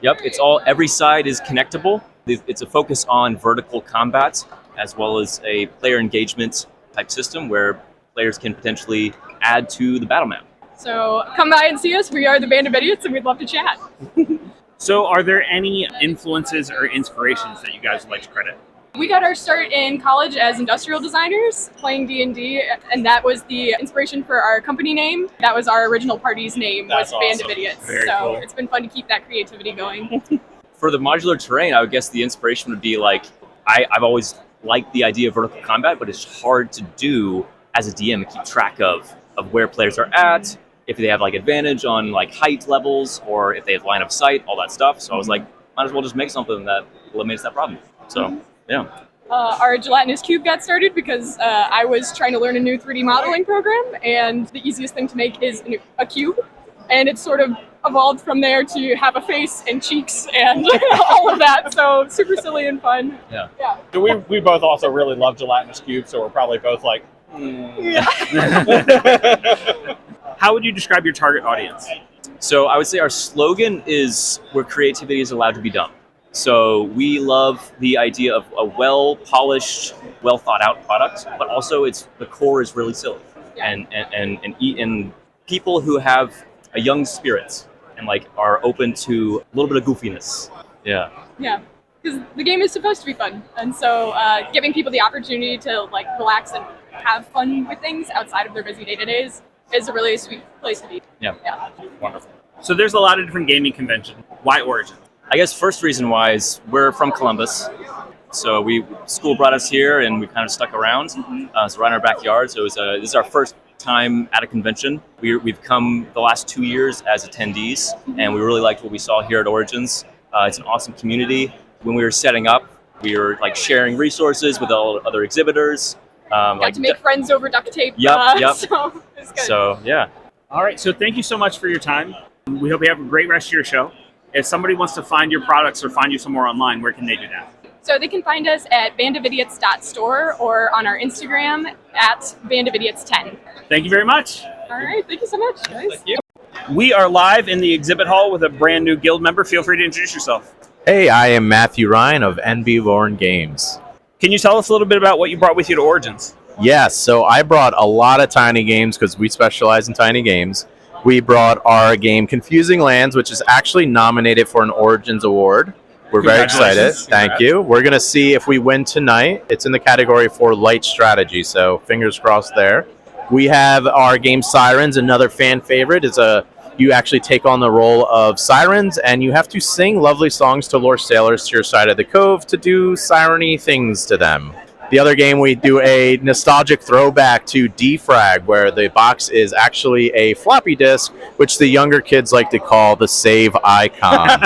Yep, every side is connectable. It's a focus on vertical combat as well as a player engagement type system where players can potentially add to the battle map. So come by and see us. We are the Band of Idiots, and we'd love to chat. So are there any influences or inspirations that you guys would like to credit? We got our start in college as industrial designers, playing D&D, and that was the inspiration for our company name. That was our original party's name, was Band of Idiots. Very so cool. It's been fun to keep that creativity going. For the modular terrain, I would guess the inspiration would be I've always liked the idea of vertical combat, but it's hard to do as a DM and keep track of where players are at, if they have advantage on height levels, or if they have line of sight, all that stuff. So I was like, might as well just make something that eliminates that problem. So, yeah. Our gelatinous cube got started because I was trying to learn a new 3D modeling program, and the easiest thing to make is a cube. And it sort of evolved from there to have a face and cheeks and all of that. So super silly and fun. Yeah. So we both also really love gelatinous cubes, so we're probably both like, How would you describe your target audience? So I would say our slogan is where creativity is allowed to be done. So we love the idea of a well-polished, well-thought-out product, but also the core is really silly, and people who have a young spirit and are open to a little bit of goofiness. Yeah. Yeah, because the game is supposed to be fun, and so giving people the opportunity to relax and have fun with things outside of their busy day-to-days is a really sweet place to be. Yeah. Wonderful. So there's a lot of different gaming conventions. Why Origin? I guess first reason why is we're from Columbus. So school brought us here and we kind of stuck around. So right in our backyard. So this is our first time at a convention. We've come the last 2 years as attendees, and we really liked what we saw here at Origins. It's an awesome community. When we were setting up, we were sharing resources with all other exhibitors. Got to make friends over duct tape. Yep. So it's good. So yeah. All right. So thank you so much for your time. We hope you have a great rest of your show. If somebody wants to find your products or find you somewhere online, where can they do that? So they can find us at bandofidiots.store or on our Instagram at bandofidiots10. Thank you very much. All right. Thank you so much, guys. Thank you. We are live in the exhibit hall with a brand new guild member. Feel free to introduce yourself. Hey, I am Matthew Ryan of NB Lorne Games. Can you tell us a little bit about what you brought with you to Origins? Yes, so I brought a lot of tiny games because we specialize in tiny games. We brought our game Confusing Lands, which is actually nominated for an Origins Award. We're very excited. Thank you. We're going to see if we win tonight. It's in the category for light strategy, so fingers crossed there. We have our game Sirens, another fan favorite. It's a you actually take on the role of sirens, and you have to sing lovely songs to lure sailors to your side of the cove to do siren-y things to them. The other game, we do a nostalgic throwback to Defrag, where the box is actually a floppy disk, which the younger kids like to call the save icon.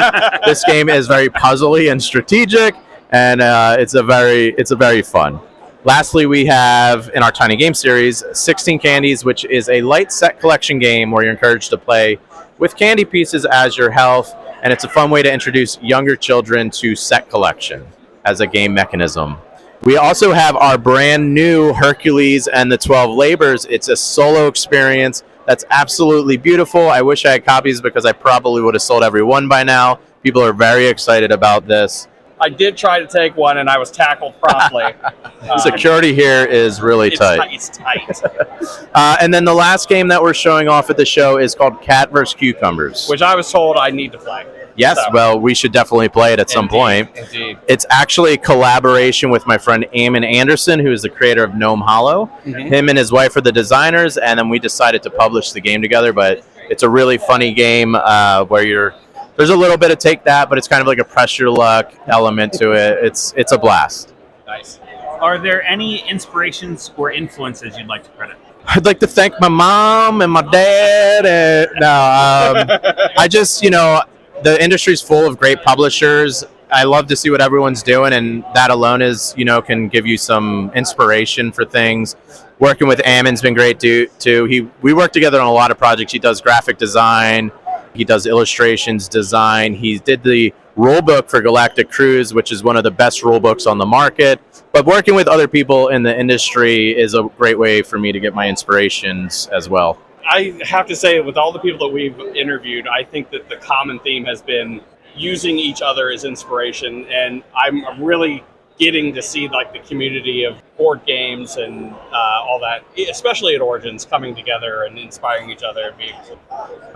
This game is very puzzly and strategic, and it's a very fun. Lastly, we have in our Tiny Game series 16 Candies, which is a light set collection game where you're encouraged to play with candy pieces as your health, and it's a fun way to introduce younger children to set collection as a game mechanism. We also have our brand new Hercules and the 12 Labors. It's a solo experience that's absolutely beautiful. I wish I had copies because I probably would have sold every one by now. People are very excited about this. I did try to take one, and I was tackled promptly. Security here is really tight. It's tight. And then the last game that we're showing off at the show is called Cat vs. Cucumbers. Which I was told I need to play. Yes, So. well, we should definitely play it at some point. Indeed. It's actually a collaboration with my friend Eamon Anderson, who is the creator of Gnome Hollow. Mhm. Him and his wife are the designers, and then we decided to publish the game together. But it's a really funny game where there's a little bit of take that, but it's kind of like a press your luck element to it. It's a blast. Nice. Are there any inspirations or influences you'd like to credit? I'd like to thank my mom and my dad. I just, the industry's full of great publishers. I love to see what everyone's doing, and that alone is, can give you some inspiration for things. Working with Ammon's been great too. We work together on a lot of projects. He does graphic design. He does illustrations, design. He did the rule book for Galactic Cruise, which is one of the best rule books on the market. But working with other people in the industry is a great way for me to get my inspirations as well. I have to say, with all the people that we've interviewed, I think that the common theme has been using each other as inspiration, and I'm really getting to see like the community of board games and all that, especially at Origins, coming together and inspiring each other and being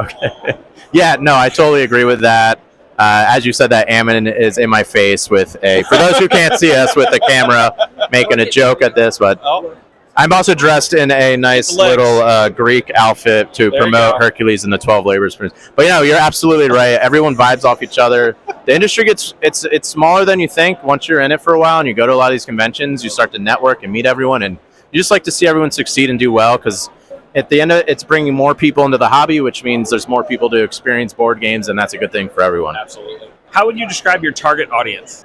Okay. Yeah, no, I totally agree with that. As you said, that Ammon is in my face with for those who can't see us, with the camera making a joke at this, but I'm also dressed in a nice little Greek outfit to promote Hercules and the 12 Labors. But you're absolutely right. Everyone vibes off each other. The industry it's smaller than you think. Once you're in it for a while and you go to a lot of these conventions, you start to network and meet everyone, and you just like to see everyone succeed and do well, because at the end of it, it's bringing more people into the hobby, which means there's more people to experience board games, and that's a good thing for everyone. Absolutely. How would you describe your target audience?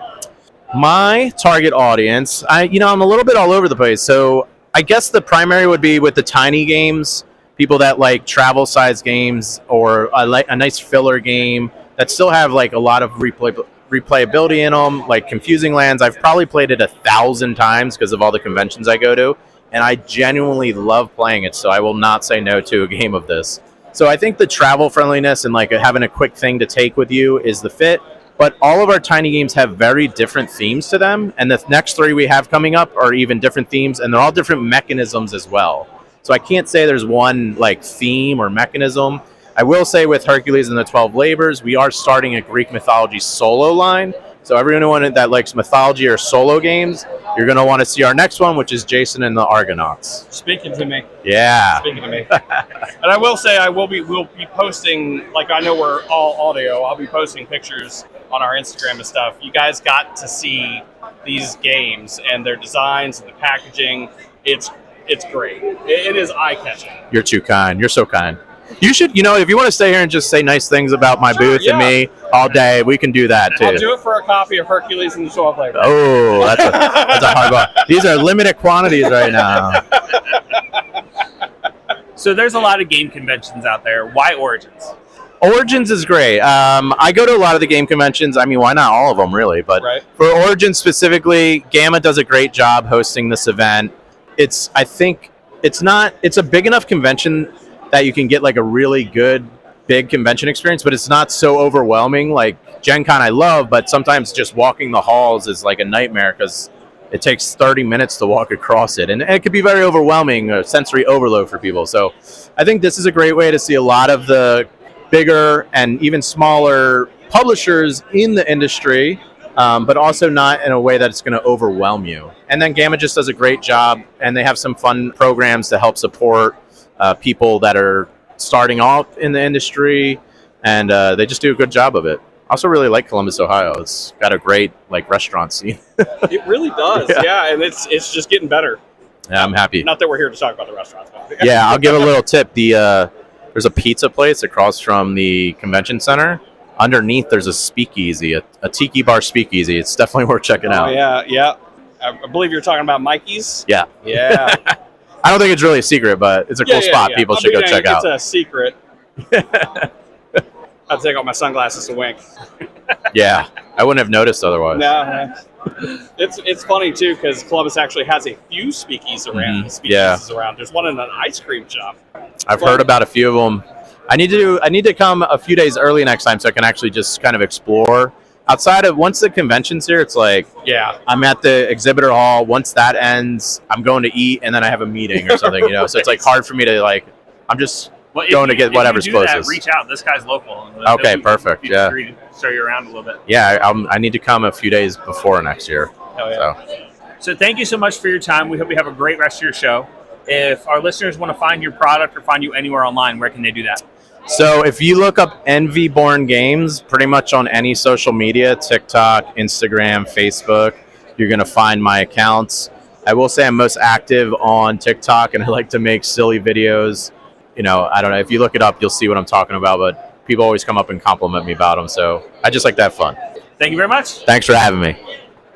My target audience, I'm a little bit all over the place. So I guess the primary would be with the tiny games, people that like travel size games or a nice filler game that still have like a lot of replayability in them, like Confusing Lands. I've probably played it 1,000 times because of all the conventions I go to, and I genuinely love playing it, so I will not say no to a game of this. So I think the travel friendliness and like having a quick thing to take with you is the fit. But all of our tiny games have very different themes to them, and the next 3 we have coming up are even different themes, and they're all different mechanisms as well. So I can't say there's one like theme or mechanism. I will say with Hercules and the 12 Labors, we are starting a Greek mythology solo line. So everyone that likes mythology or solo games, you're going to want to see our next one, which is Jason and the Argonauts. Speaking to me. Yeah. Speaking to me. And I will say, we'll be posting, like I know we're all audio, I'll be posting pictures on our Instagram and stuff. You guys got to see these games and their designs and the packaging. It's great. It is eye-catching. You're too kind. You're so kind. You should, if you want to stay here and just say nice things about my booth and me all day, we can do that too. I'll do it for a copy of Hercules and the 12 Labors. Oh, that's a hard one. These are limited quantities right now. So there's a lot of game conventions out there. Why Origins? Origins is great. I go to a lot of the game conventions. I mean, why not all of them, really? But for Origins specifically, Gamma does a great job hosting this event. I think it's a big enough convention that you can get like a really good big convention experience, but it's not so overwhelming. Like Gen Con I love, but sometimes just walking the halls is like a nightmare because it takes 30 minutes to walk across it, and it could be very overwhelming, a sensory overload for people. So I think this is a great way to see a lot of the bigger and even smaller publishers in the industry, but also not in a way that it's going to overwhelm you. And then Gamma just does a great job, and they have some fun programs to help support people that are starting off in the industry, and they just do a good job of it. I also really like Columbus, Ohio. It's got a great restaurant scene. It really does, yeah, and it's just getting better. Yeah, I'm happy. Not that we're here to talk about the restaurants. But Yeah, I'll give a little tip. There's a pizza place across from the convention center. Underneath, there's a speakeasy, a tiki bar speakeasy. It's definitely worth checking out. Yeah. I believe you're talking about Mikey's. Yeah. Yeah. I don't think it's really a secret, but it's a cool spot. People should go check out. It's a secret. I'll take off my sunglasses to wink. Yeah, I wouldn't have noticed otherwise. No, it's funny too because Columbus actually has a few speakeasies around. There's one in an ice cream shop. I've heard about a few of them. I need to come a few days early next time so I can actually just kind of explore. Outside of once the convention's here, it's like I'm at the exhibitor hall. Once that ends, I'm going to eat and then I have a meeting or something. So it's hard for me to I'm just going to get whatever's closest. Reach out. This guy's local. Okay, perfect. Yeah. Free to show you around a little bit. Yeah, I need to come a few days before next year. So thank you so much for your time. We hope you have a great rest of your show. If our listeners want to find your product or find you anywhere online, where can they do that? So if you look up Envy Born Games, pretty much on any social media, TikTok, Instagram, Facebook, you're going to find my accounts. I will say I'm most active on TikTok, and I like to make silly videos. I don't know. If you look it up, you'll see what I'm talking about, but people always come up and compliment me about them, so I just like to have fun. Thank you very much. Thanks for having me.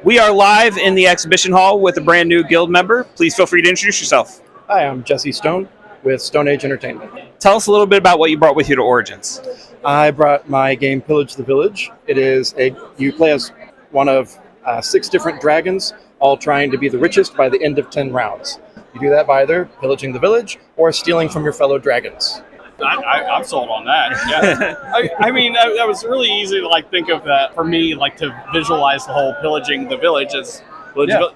We are live in the exhibition hall with a brand new guild member. Please feel free to introduce yourself. Hi, I'm Jesse Stone with Stone Age Entertainment. Tell us a little bit about what you brought with you to Origins. I brought my game Pillage the Village. You play as one of 6 different dragons, all trying to be the richest by the end of 10 rounds. You do that by either pillaging the village or stealing from your fellow dragons. I'm sold on that. Yeah. I mean, that was really easy to think of that for me, to visualize the whole pillaging the village as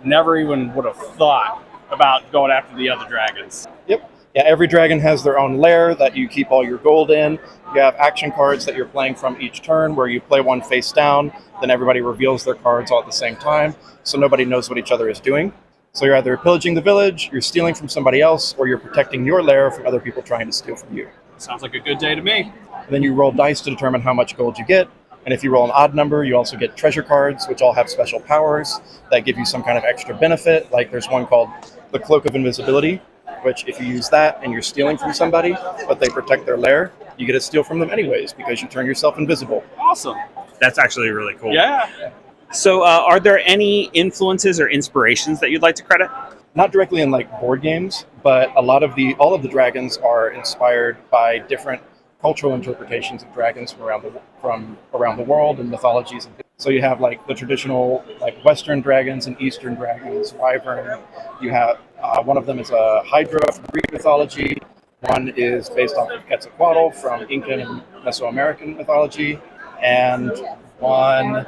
never even would have thought about going after the other dragons. Yep. Yeah, every dragon has their own lair that you keep all your gold in. You have action cards that you're playing from each turn where you play one face down, then everybody reveals their cards all at the same time, so nobody knows what each other is doing. So you're either pillaging the village, you're stealing from somebody else, or you're protecting your lair from other people trying to steal from you. Sounds like a good day to me. And then you roll dice to determine how much gold you get. And if you roll an odd number, you also get treasure cards, which all have special powers that give you some kind of extra benefit. Like there's one called the Cloak of Invisibility, which if you use that and you're stealing from somebody, but they protect their lair, you get to steal from them anyways because you turn yourself invisible. Awesome. That's actually really cool. Yeah. So are there any influences or inspirations that you'd like to credit? Not directly in board games, but all of the dragons are inspired by different cultural interpretations of dragons from around the world and mythologies. So you have the traditional Western dragons and Eastern dragons, wyvern. You have one of them is a Hydra from Greek mythology. One is based off of Quetzalcoatl from Incan and Mesoamerican mythology, and one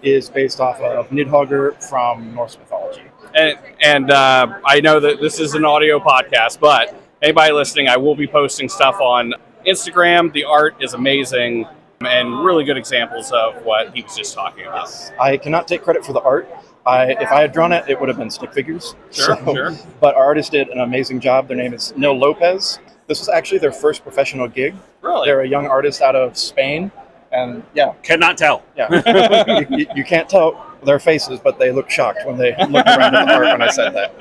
is based off of Nidhogger from Norse mythology. And I know that this is an audio podcast, but anybody listening, I will be posting stuff on Instagram. The art is amazing and really good examples of what he was just talking about. Yes. I cannot take credit for the art. If I had drawn it, it would have been stick figures. Sure. But our artist did an amazing job. Their name is Nil Lopez. This was actually their first professional gig. Really? They're a young artist out of Spain. And yeah. Cannot tell. Yeah. you can't tell their faces, but they look shocked when they look around at the art when I said that.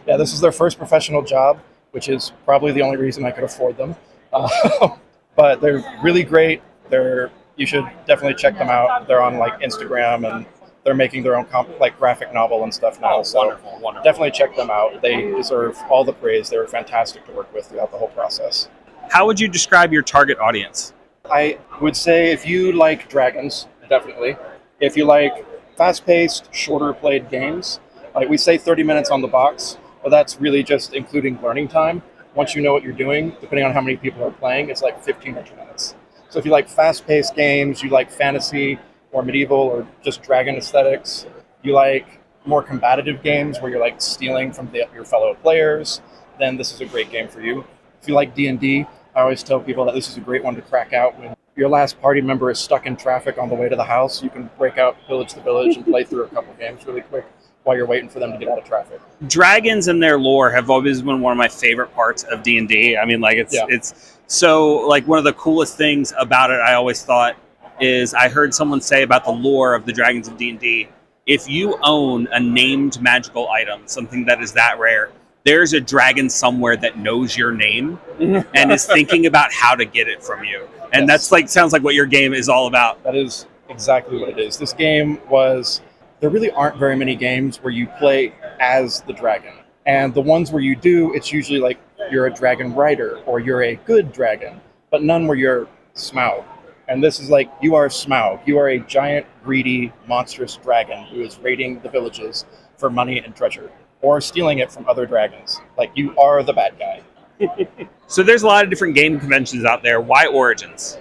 Yeah, this is their first professional job, which is probably the only reason I could afford them. But they're really great. You should definitely check them out. They're on Instagram, and they're making their own graphic novel and stuff now. So wonderful. Definitely check them out. They deserve all the praise. They were fantastic to work with throughout the whole process. How would you describe your target audience? I would say if you like dragons, definitely. If you like fast-paced, shorter-played games, we say 30 minutes on the box, but that's really just including learning time. Once you know what you're doing, depending on how many people are playing, it's 15 or 20 minutes. So if you like fast-paced games, you like fantasy or medieval or just dragon aesthetics, you like more combative games where you're stealing from your fellow players, then this is a great game for you. If you like D&D, I always tell people that this is a great one to crack out when your last party member is stuck in traffic on the way to the house. You can break out Pillage the Village and play through a couple games really quick while you're waiting for them to get out of traffic. Dragons and their lore have always been one of my favorite parts of D&D. I mean, like it's so like one of the coolest things about it. I always thought is I heard someone say about the lore of the dragons of D&D. If you own a named magical item, something that is that rare, there's a dragon somewhere that knows your name and is thinking about how to get it from you. And that's like sounds like what your game is all about. That is exactly what it is. This game was. There really aren't very many games where you play as the dragon. And the ones where you do, it's usually like you're a dragon rider or you're a good dragon, but none where you're Smaug. And this is like, you are Smaug. You are a giant, greedy, monstrous dragon who is raiding the villages for money and treasure, or stealing it from other dragons. Like, you are the bad guy. So there's a lot of different game conventions out there. Why Origins?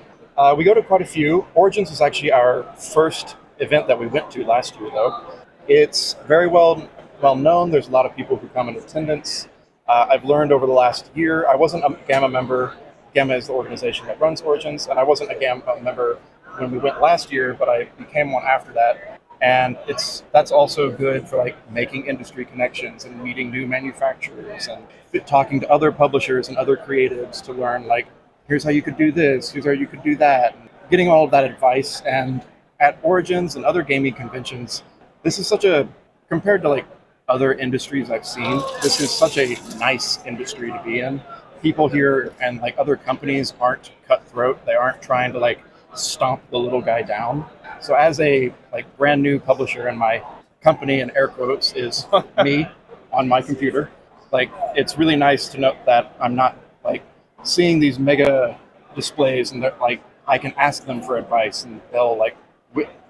We go to quite a few. Origins is actually our first event that we went to last year, though. It's very well known. There's a lot of people who come in attendance. I've learned over the last year, I wasn't a Gamma member. Gamma is the organization that runs Origins, and I wasn't a Gamma member when we went last year, but I became one after that. And that's also good for like making industry connections and meeting new manufacturers and talking to other publishers and other creatives to learn like, here's how you could do this, here's how you could do that. And getting all of that advice. And at Origins and other gaming conventions, this is compared to like other industries I've seen, this is such a nice industry to be in. People here and like other companies aren't cutthroat. They aren't trying to like stomp the little guy down. So as a like brand new publisher, and my company in air quotes is me on my computer, like it's really nice to know that I'm not like seeing these mega displays and they're like I can ask them for advice and they'll like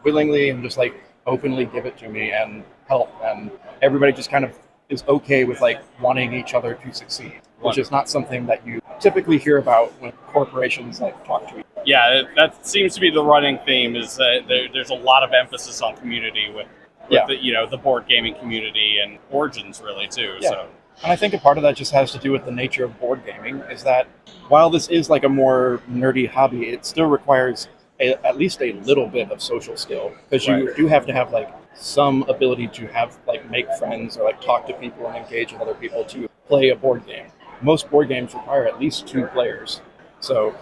willingly and just like openly give it to me and help, and everybody just kind of is okay with like wanting each other to succeed, which is not something that you typically hear about when corporations like talk to each other. Yeah, that seems to be the running theme. Is there's a lot of emphasis on community with the board gaming community and Origins really too. Yeah. So. And I think a part of that just has to do with the nature of board gaming, is that while this is like a more nerdy hobby, it still requires at least a little bit of social skill, because you do have to have like some ability to have like make friends or like talk to people and engage with other people to play a board game. Most board games require at least 2 players. So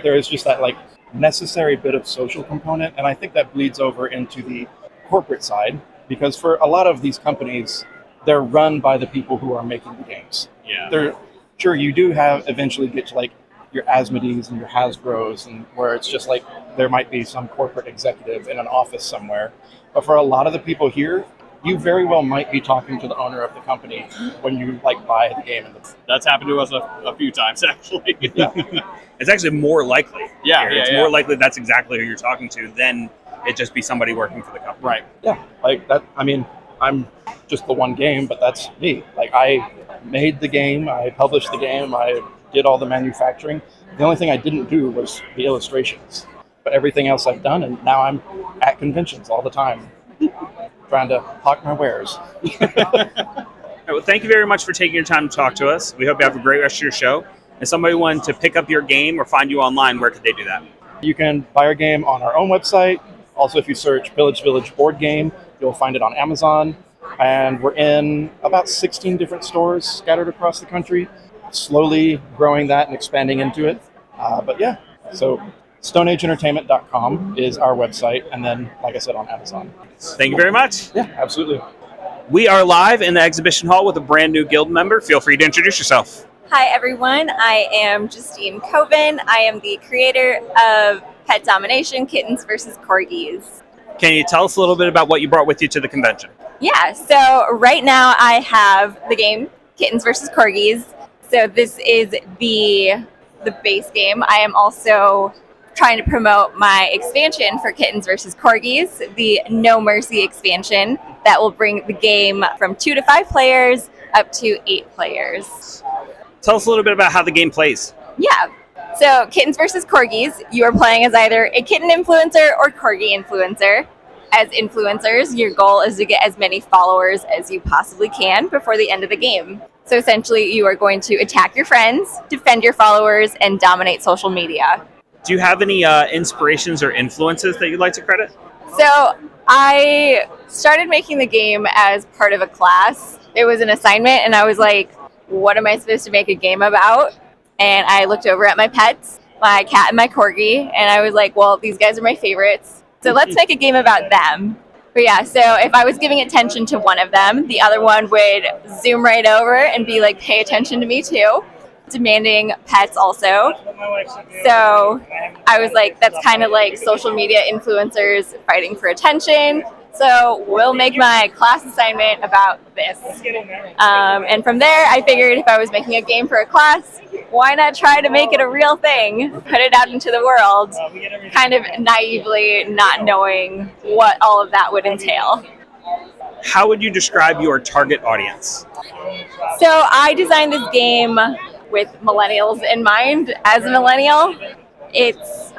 there is just that like necessary bit of social component, and I think that bleeds over into the corporate side, because for a lot of these companies, they're run by the people who are making the games. Yeah. Sure, you do eventually get to like your Asmodees and your Hasbros, and where it's just like there might be some corporate executive in an office somewhere. But for a lot of the people here, you very well might be talking to the owner of the company when you like buy the game. That's happened to us a few times actually. It's actually more likely. It's Yeah. more likely that's exactly who you're talking to than it just be somebody working for the company. Right. Yeah. Like that. I mean, I'm just the one game, but that's me. Like I made the game, I published the game, I did all the manufacturing. The only thing I didn't do was the illustrations. But everything else I've done, and now I'm at conventions all the time, trying to hawk my wares. Well, thank you very much for taking your time to talk to us. We hope you have a great rest of your show. If somebody wanted to pick up your game or find you online, where could they do that? You can buy our game on our own website. Also, if you search Village Board Game, you'll find it on Amazon. And we're in about 16 different stores scattered across the country, slowly growing that and expanding into it. But yeah, so StoneAgeEntertainment.com is our website, and then, like I said, on Amazon. Thank you very much. Yeah, absolutely. We are live in the exhibition hall with a brand new guild member. Feel free to introduce yourself. Hi, everyone. I am Justine Coven. I am the creator of Pet Domination, Kittens versus Corgis. Can you tell us a little bit about what you brought with you to the convention? Yeah, so right now I have the game Kittens versus Corgis. So this is the base game. I am also trying to promote my expansion for Kittens versus Corgis, the No Mercy expansion that will bring the game from 2 to 5 players up to 8 players. Tell us a little bit about how the game plays. Yeah. So Kittens versus Corgis, you are playing as either a kitten influencer or corgi influencer. As influencers, your goal is to get as many followers as you possibly can before the end of the game. So essentially, you are going to attack your friends, defend your followers, and dominate social media. Do you have any inspirations or influences that you'd like to credit? So I started making the game as part of a class. It was an assignment, and I was like, what am I supposed to make a game about? And I looked over at my pets, my cat and my corgi, and I was like, well, these guys are my favorites, so let's make a game about them. But yeah, so if I was giving attention to one of them, the other one would zoom right over and be like, pay attention to me too. Demanding pets also. So I was like, that's kind of like social media influencers fighting for attention. So we'll make my class assignment about this. And from there, I figured if I was making a game for a class, why not try to make it a real thing? Put it out into the world, kind of naively not knowing what all of that would entail. How would you describe your target audience? So I designed this game with millennials in mind. As a millennial, it's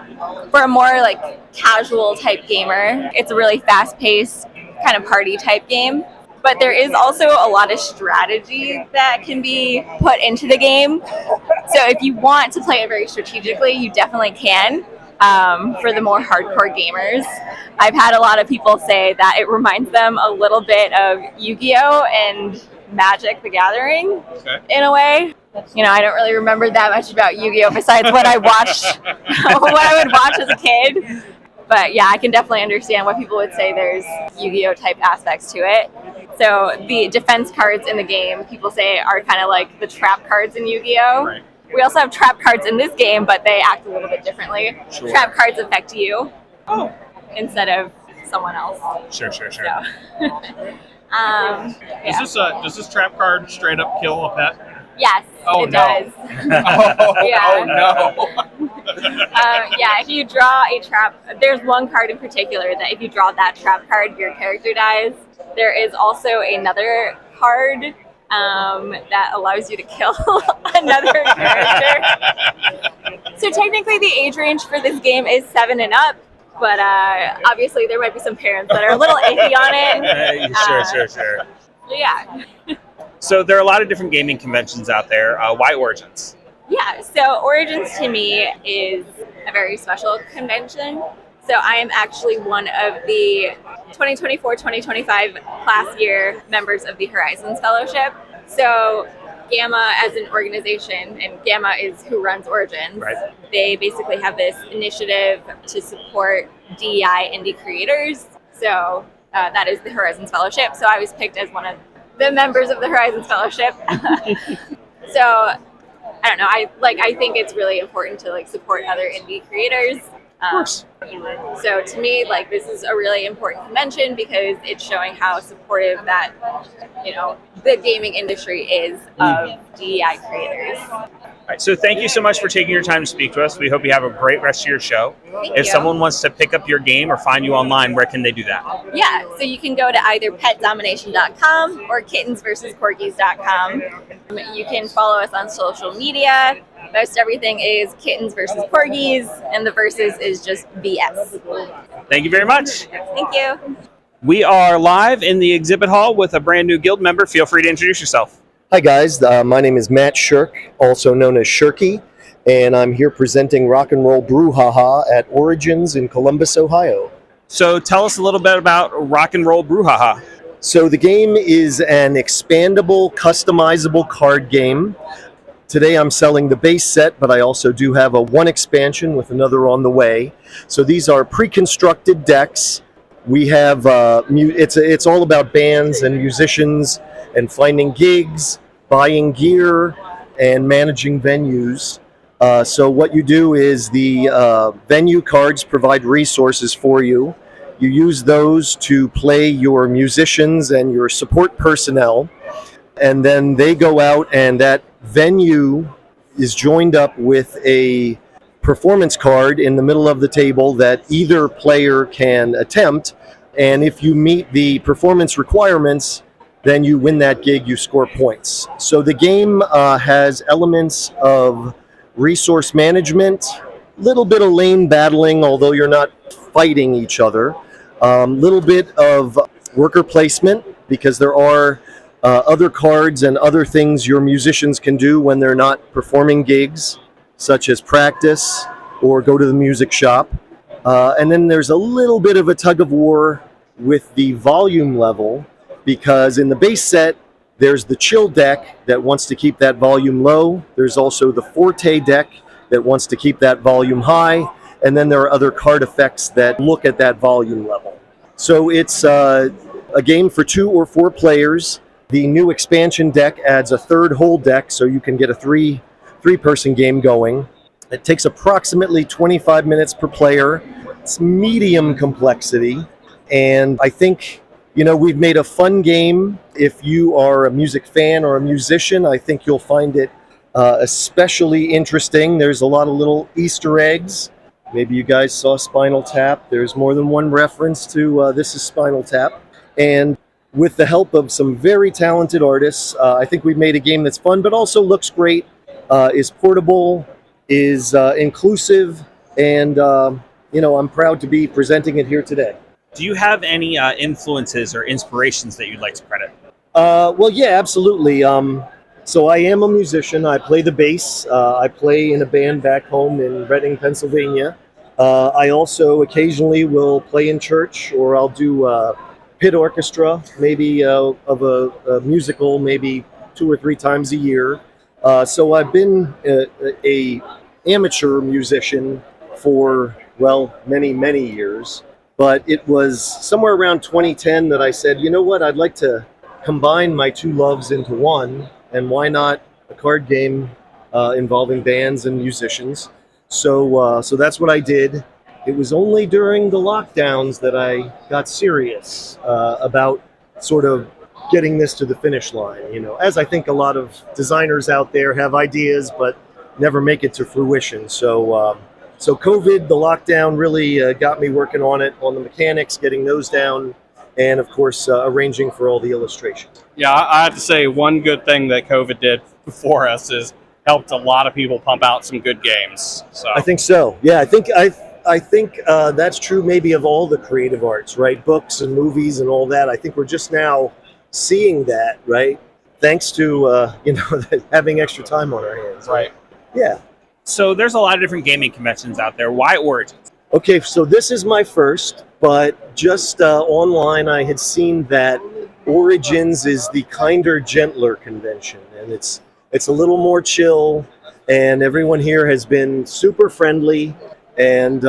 for a more like casual type gamer. It's a really fast-paced kind of party type game, but there is also a lot of strategy that can be put into the game. So if you want to play it very strategically, you definitely can. For the more hardcore gamers, I've had a lot of people say that it reminds them a little bit of Yu-Gi-Oh! And Magic the Gathering in a way. You know, I don't really remember that much about Yu-Gi-Oh! Besides what I watched, what I would watch as a kid. But yeah, I can definitely understand why people would say there's Yu-Gi-Oh! Type aspects to it. So the defense cards in the game, people say, are kind of like the trap cards in Yu-Gi-Oh! Right. We also have trap cards in this game, but they act a little bit differently. Sure. Trap cards affect you instead of someone else. Sure. So, Yeah. Does this trap card straight up kill a pet? Yes, it does. Oh no. Yeah, if you draw a trap, there's one card in particular that if you draw that trap card, your character dies. There is also another card that allows you to kill another character. So technically the age range for this game is 7 and up, but obviously there might be some parents that are a little iffy on it. Sure. Yeah. So there are a lot of different gaming conventions out there. Why Origins? Yeah, so Origins to me is a very special convention. So I am actually one of the 2024-2025 class year members of the Horizons Fellowship. So Gamma as an organization, and Gamma is who runs Origins, right. They basically have this initiative to support DEI indie creators. So that is the Horizons Fellowship. So I was picked as one of the members of the Horizons Fellowship. So I don't know. I think it's really important to support other indie creators. Of course. So to me, this is a really important convention because it's showing how supportive that the gaming industry is of DEI creators. All right, so thank you so much for taking your time to speak to us. We hope you have a great rest of your show. Thank If you. someone wants to pick up your game or find you online, where can they do that? Yeah, so you can go to either petdomination.com or kittensversuscorgis.com. You can follow us on social media. Most everything is kittens versus corgis, and the versus is just BS. Thank you very much. Thank you. We are live in the exhibit hall with a brand new guild member. Feel free to introduce yourself. Hi guys, my name is Matt Shirk, also known as Shirky, and I'm here presenting Rock and Roll Broühaha at Origins in Columbus, Ohio. So tell us a little bit about Rock and Roll Broühaha. So the game is an expandable, customizable card game. Today I'm selling the base set, but I also do have a one expansion with another on the way. So these are pre-constructed decks. We have, it's all about bands and musicians and finding gigs, buying gear, and managing venues. So what you do is the venue cards provide resources for you. You use those to play your musicians and your support personnel, and then they go out and that venue is joined up with a performance card in the middle of the table that either player can attempt, and if you meet the performance requirements, then you win that gig, you score points. So the game has elements of resource management, a little bit of lane battling, although you're not fighting each other, little bit of worker placement, because there are other cards and other things your musicians can do when they're not performing gigs, such as practice or go to the music shop. And then there's a little bit of a tug of war with the volume level, because in the base set, there's the chill deck that wants to keep that volume low. There's also the forte deck that wants to keep that volume high. And then there are other card effects that look at that volume level. So it's a game for 2 or 4 players. The new expansion deck adds a third whole deck, so you can get a three-person game going. It takes approximately 25 minutes per player. It's medium complexity. And I think, we've made a fun game. If you are a music fan or a musician, I think you'll find it especially interesting. There's a lot of little Easter eggs. Maybe you guys saw Spinal Tap. There's more than one reference to This Is Spinal Tap. And with the help of some very talented artists, I think we've made a game that's fun, but also looks great, is portable, is inclusive, and I'm proud to be presenting it here today. Do you have any influences or inspirations that you'd like to credit? Well, yeah, absolutely. So I am a musician. I play the bass. I play in a band back home in Reading, Pennsylvania. I also occasionally will play in church, or I'll do pit orchestra, maybe of a musical, maybe 2 or 3 times a year. So I've been a amateur musician for, many, many years. But it was somewhere around 2010 that I said, you know what, I'd like to combine my 2 loves into one, and why not a card game involving bands and musicians. So that's what I did. It was only during the lockdowns that I got serious about sort of getting this to the finish line, as I think a lot of designers out there have ideas but never make it to fruition. So COVID, the lockdown, really got me working on it, on the mechanics, getting those down, and of course arranging for all the illustrations. Yeah, I have to say one good thing that COVID did for us is helped a lot of people pump out some good games. So I think so. Yeah, I think that's true maybe of all the creative arts, right? Books and movies and all that. I think we're just now seeing that, right? Thanks to having extra time on our hands. Right. Yeah. So there's a lot of different gaming conventions out there. Why Origins? Okay, so this is my first, but just online I had seen that Origins is the kinder, gentler convention, and it's a little more chill, and everyone here has been super friendly, and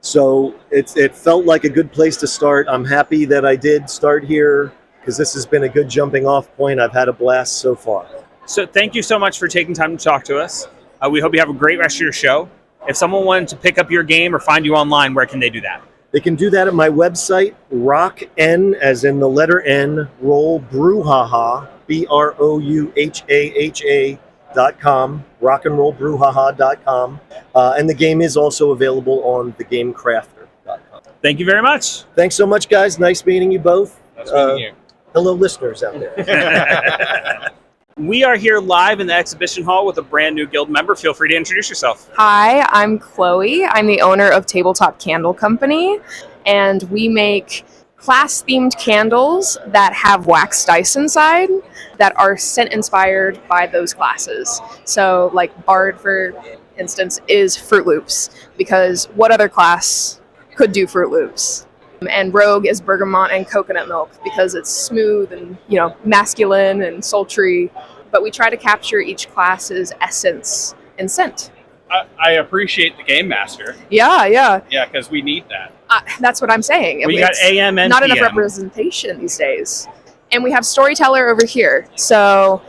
so it felt like a good place to start. I'm happy that I did start here, because this has been a good jumping off point. I've had a blast so far. So thank you so much for taking time to talk to us. We hope you have a great rest of your show. If someone wanted to pick up your game or find you online, where can they do that? They can do that at my website, rockn, as in the letter N, roll Broühaha, BROUHAHA.com, rockandrollbroühaha.com. And the game is also available on thegamecrafter.com. Thank you very much. Thanks so much, guys. Nice meeting you both. Nice meeting you. Hello, listeners out there. We are here live in the exhibition hall with a brand new guild member. Feel free to introduce yourself. Hi, I'm Chloe. I'm the owner of Tabletop Candle Company, and we make class-themed candles that have wax dice inside that are scent-inspired by those classes. So, like Bard, for instance, is Fruit Loops, because what other class could do Fruit Loops? And Rogue is bergamot and coconut milk, because it's smooth and, masculine and sultry. But we try to capture each class's essence and scent. I appreciate the Game Master. Yeah. Yeah, because we need that. That's what I'm saying. We got AM and not enough PM. representation these days. And we have Storyteller over here. So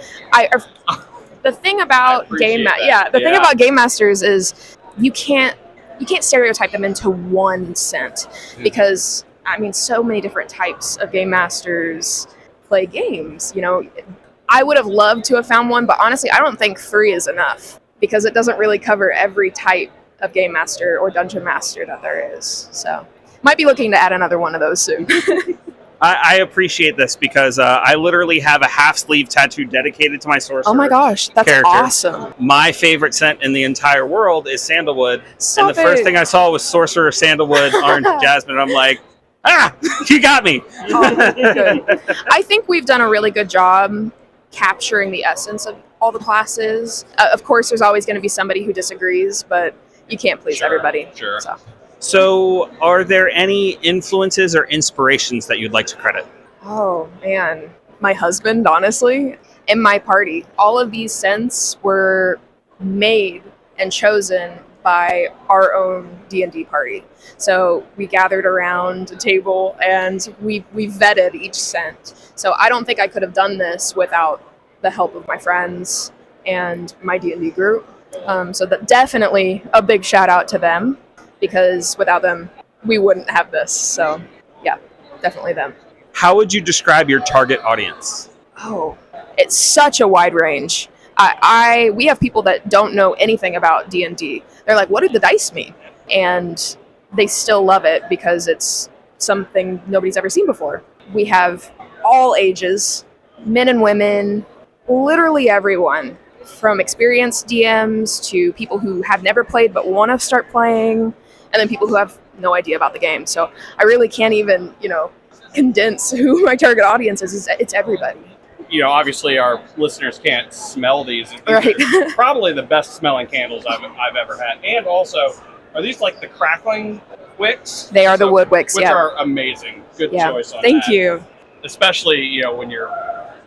the thing about thing about Game Masters is you can't stereotype them into one scent, because so many different types of game masters play games. I would have loved to have found one, but honestly, I don't think 3 is enough, because it doesn't really cover every type of game master or dungeon master that there is. So might be looking to add another one of those soon. I appreciate this, because I literally have a half sleeve tattoo dedicated to my sorcerer. Oh my gosh, that's character. awesome. My favorite scent in the entire world is sandalwood. Stop and the first it. thing I saw was sorcerer, sandalwood, orange, jasmine. I'm like, you got me. Good. I think we've done a really good job capturing the essence of all the classes. Of course, there's always going to be somebody who disagrees, but you can't please everybody. Sure. So, are there any influences or inspirations that you'd like to credit? Oh man, my husband, honestly, and my party. All of these scents were made and chosen by our own D&D party. So we gathered around a table and we vetted each scent. So I don't think I could have done this without the help of my friends and my D&D group. So that definitely a big shout out to them, because without them, we wouldn't have this. So yeah, definitely them. How would you describe your target audience? Oh, it's such a wide range. We have people that don't know anything about D&D. They're like, what do the dice mean? And they still love it because it's something nobody's ever seen before. We have all ages, men and women, literally everyone, from experienced DMs to people who have never played but want to start playing, and then people who have no idea about the game. So I really can't even, condense who my target audience is. It's everybody. Obviously our listeners can't smell these. Right. Are probably the best smelling candles I've ever had. And also, are these like the crackling wicks? They are the wood wicks, which yeah. are amazing. Good choice on Thank that. you. Especially, when you're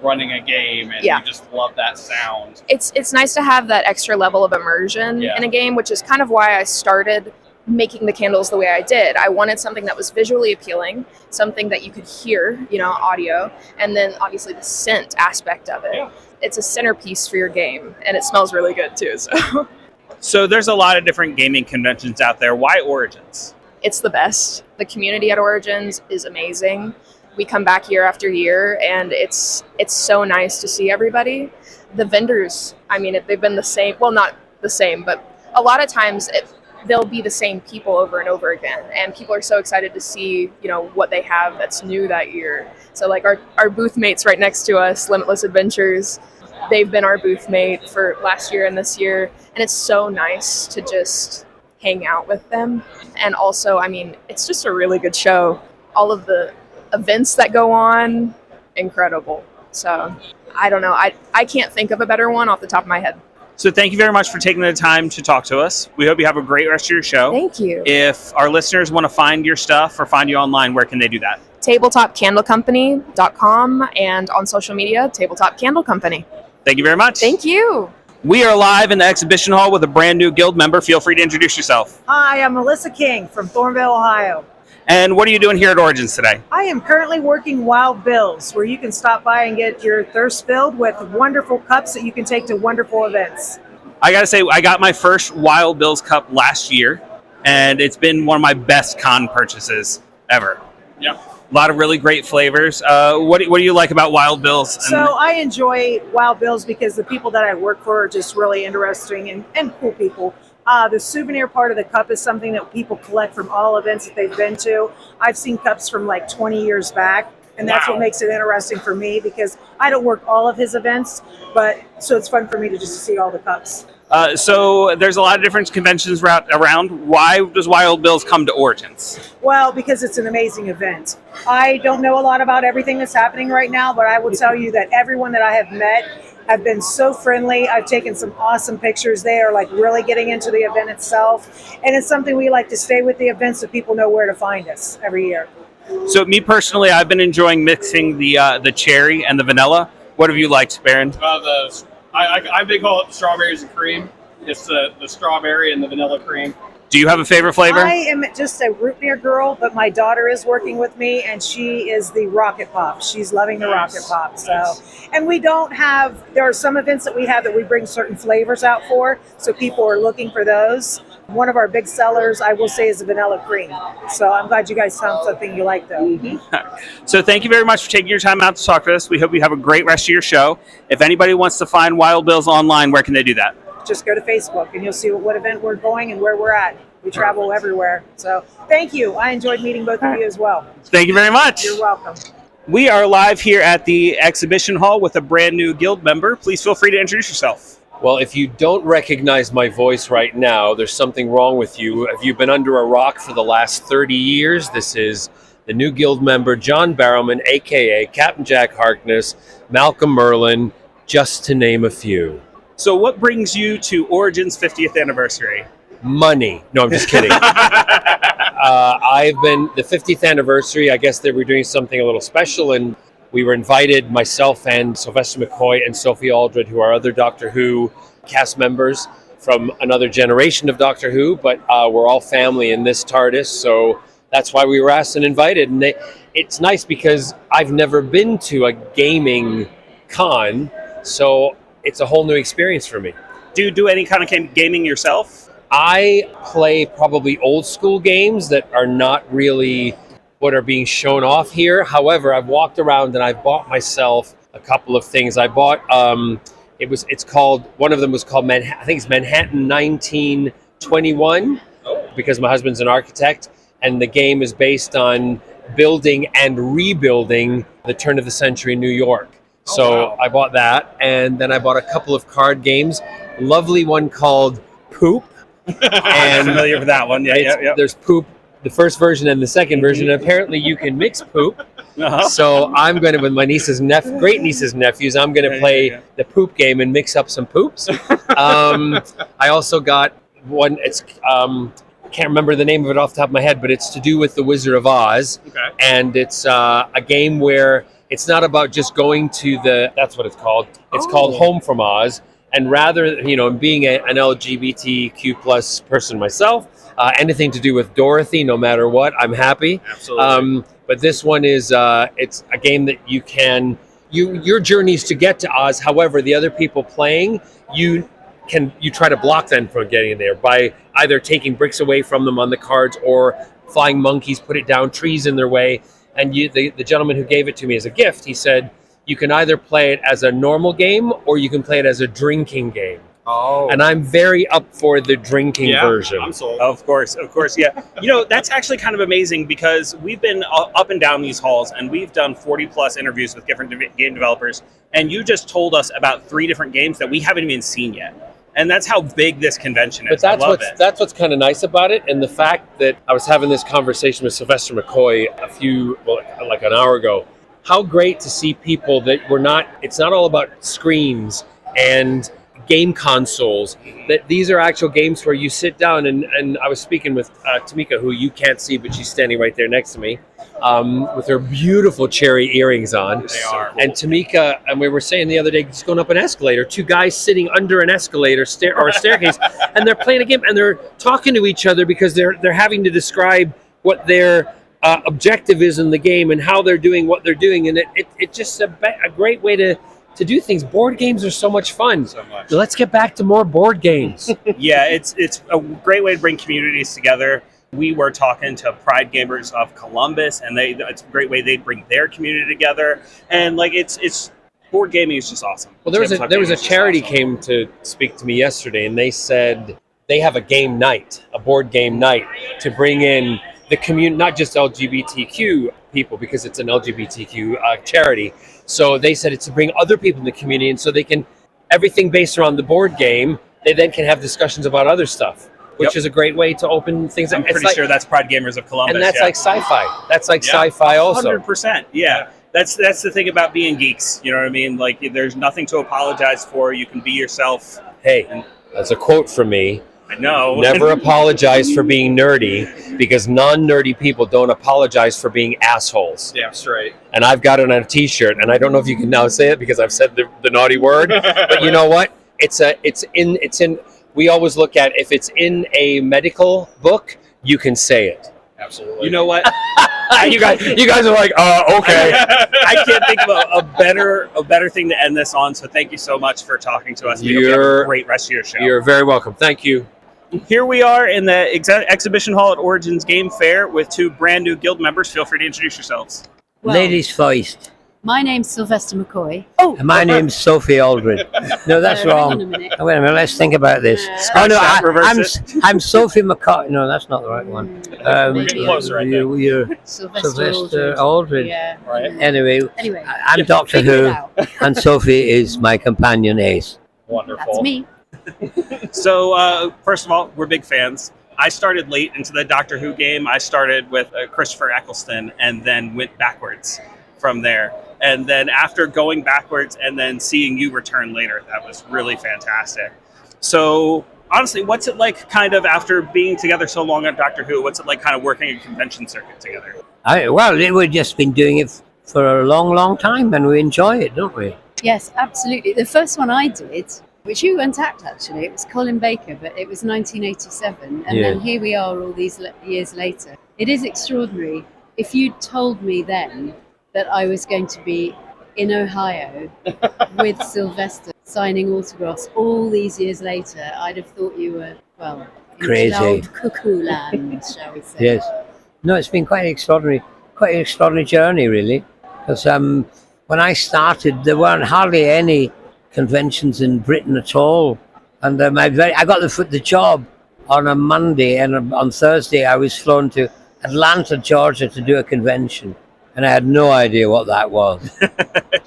running a game and Yeah. you just love that sound. It's nice to have that extra level of immersion in a game, which is kind of why I started making the candles the way I did. I wanted something that was visually appealing, something that you could hear, audio, and then obviously the scent aspect of it. Yeah. It's a centerpiece for your game, and it smells really good too. So there's a lot of different gaming conventions out there. Why Origins? It's the best. The community at Origins is amazing. We come back year after year, and it's so nice to see everybody. The vendors, they've been the same. Well, not the same, but a lot of times they'll be the same people over and over again, and people are so excited to see what they have that's new that year. So like our booth mates right next to us, Limitless Adventures, they've been our booth mate for last year and this year, and it's so nice to just hang out with them. And also, it's just a really good show. All of the events that go on, incredible. So I don't know, I can't think of a better one off the top of my head. So thank you very much for taking the time to talk to us. We hope you have a great rest of your show. Thank you. If our listeners want to find your stuff or find you online, where can they do that? tabletopcandlecompany.com, and on social media, Tabletop Candle Company. Thank you very much. Thank you. We are live in the exhibition hall with a brand new guild member. Feel free to introduce yourself. Hi, I'm Melissa King from Thornville, Ohio. And what are you doing here at Origins today? I am currently working Wild Bills, where you can stop by and get your thirst filled with wonderful cups that you can take to wonderful events. I gotta say, I got my first Wild Bills cup last year, and it's been one of my best con purchases ever. Yeah. A lot of really great flavors. What do you like about Wild Bills? So I enjoy Wild Bills because the people that I work for are just really interesting and cool people. The souvenir part of the cup is something that people collect from all events that they've been to. I've seen cups from like 20 years back, and that's what makes it interesting for me, because I don't work all of his events, but so it's fun for me to just see all the cups. So there's a lot of different conventions around. Why does Wild Bills come to Origins? Well, because it's an amazing event. I don't know a lot about everything that's happening right now, but I will tell you that everyone that I have met have been so friendly. I've taken some awesome pictures. They are like really getting into the event itself. And it's something we like to stay with the event so people know where to find us every year. So me personally, I've been enjoying mixing the cherry and the vanilla. What have you liked, Baron? I big call it strawberries and cream. It's the strawberry and the vanilla cream. Do you have a favorite flavor? I am just a root beer girl, but my daughter is working with me, and she is the Rocket Pop. She's loving the Rocket Pop. So, and we don't have, there are some events that we have that we bring certain flavors out for, so people are looking for those. One of our big sellers, I will say, is the vanilla cream. So I'm glad you guys found something you like, though. So thank you very much for taking your time out to talk to us. We hope you have a great rest of your show. If anybody wants to find Wild Bills online, where can they do that? Just go to Facebook and you'll see what event we're going and where we're at. We travel everywhere. So thank you. I enjoyed meeting both of you as well. Thank you very much. You're welcome. We are live here at the exhibition hall with a brand new guild member. Please feel free to introduce yourself. Well, if you don't recognize my voice right now, there's something wrong with you. Have you been under a rock for the last 30 years? This is the new guild member, John Barrowman, a.k.a. Captain Jack Harkness, Malcolm Merlin, just to name a few. So what brings you to Origins 50th anniversary? Money. No, I'm just kidding. I've been the 50th anniversary. I guess they were doing something a little special, and we were invited, myself and Sylvester McCoy and Sophie Aldred, who are other Doctor Who cast members from another generation of Doctor Who, but we're all family in this TARDIS, so that's why we were asked and invited. And it's nice because I've never been to a gaming con, so it's a whole new experience for me. Do you do any kind of gaming yourself? I play probably old school games that are not really what are being shown off here. However, I've walked around and I've bought myself a couple of things. I bought it's called, one of them was called I think it's Manhattan 1921, because my husband's an architect, and the game is based on building and rebuilding the turn of the century New York. So I bought that, and then I bought a couple of card games. Lovely one called Poop. I'm familiar with that one. Yeah. There's Poop, the first version and the second version, and apparently you can mix Poop. So I'm going to, with my great nieces and nephews, I'm going to play the Poop game and mix up some poops. I also got one, I can't remember the name of it off the top of my head, but it's to do with the Wizard of Oz. Okay. And it's a game where it's not about just going to that's what it's called. It's called Home from Oz. And rather, being an LGBTQ plus person myself, anything to do with Dorothy, no matter what, I'm happy. Absolutely. But this one is, it's a game that you can, your journey is to get to Oz. However, the other people playing, you try to block them from getting there by either taking bricks away from them on the cards or flying monkeys, put it down, trees in their way. And the gentleman who gave it to me as a gift, he said, you can either play it as a normal game or you can play it as a drinking game. Oh. And I'm very up for the drinking version. I'm sold. Of course, yeah. That's actually kind of amazing because we've been up and down these halls and we've done 40 plus interviews with different game developers, and you just told us about 3 different games that we haven't even seen yet. And that's how big this convention is. But that's what's kind of nice about it, and the fact that I was having this conversation with Sylvester McCoy like an hour ago. How great to see people that it's not all about screens and game consoles, that these are actual games where you sit down and I was speaking with Tamika, who you can't see, but she's standing right there next to me, with her beautiful cherry earrings on. They are. And Tamika, and we were saying the other day, just going up an escalator, 2 guys sitting under an escalator or a staircase, and they're playing a game and they're talking to each other because they're having to describe what their objective is in the game and how they're doing what they're doing, and it's just a great way to do things. Board games are so much fun. So much. Let's get back to more board games. Yeah, it's a great way to bring communities together. We were talking to Pride Gamers of Columbus, and it's a great way they bring their community together. And it's board gaming is just awesome. Well, there was a charity came to speak to me yesterday, and they said they have a game night, a board game night, to bring in the community, not just LGBTQ people, because it's an LGBTQ charity. So they said it's to bring other people in the community, and so they can, everything based around the board game, they then can have discussions about other stuff, which is a great way to open things up. I'm pretty sure that's Pride Gamers of Columbus. And that's like sci-fi. That's like sci-fi also. 100%. Yeah. That's the thing about being geeks. You know what I mean? Like, there's nothing to apologize for. You can be yourself. Hey, that's a quote from me. I know. Never apologize for being nerdy, because non-nerdy people don't apologize for being assholes. Damn straight. And I've got it on a t-shirt, and I don't know if you can now say it because I've said the naughty word, but you know what? It's in we always look at, if it's in a medical book, you can say it. Absolutely. You know what? you guys are like, okay. I can't think of a better thing to end this on. So thank you so much for talking to us. We hope you have a great rest of your show. You're very welcome. Thank you. Here we are in the exhibition hall at Origins Game Fair with 2 brand new guild members. Feel free to introduce yourselves. Well, Ladies first. My name's Sylvester McCoy. And my name's Sophie Aldred. No, that's wrong. Hang on a minute. Wait a minute, let's think about this. I'm Sophie McCoy. No, that's not the right one. You're Sylvester Aldred. Yeah. Right. Anyway, Anyway, I'm Doctor figure Who, it and Sophie is my companion Ace. Wonderful. That's me. So, first of all, we're big fans. I started late into the Doctor Who game. I started with Christopher Eccleston and then went backwards from there. And then after going backwards and then seeing you return later, that was really fantastic. So honestly, what's it like kind of after being together so long at Doctor Who? What's it like kind of working a convention circuit together? We've just been doing it for a long, long time, and we enjoy it, don't we? Yes, absolutely. The first one I did, which you weren't at actually, it was Colin Baker, but it was 1987, and then here we are all these years later. It is extraordinary. If you'd told me then that I was going to be in Ohio with Sylvester signing autographs all these years later, I'd have thought you were, well, in Crazy. cloud cuckoo land, shall we say. Yes. No, it's been quite an extraordinary journey, really. Because when I started, there weren't hardly any conventions in Britain at all. And I got the job on a Monday, and on Thursday I was flown to Atlanta, Georgia to do a convention. And I had no idea what that was.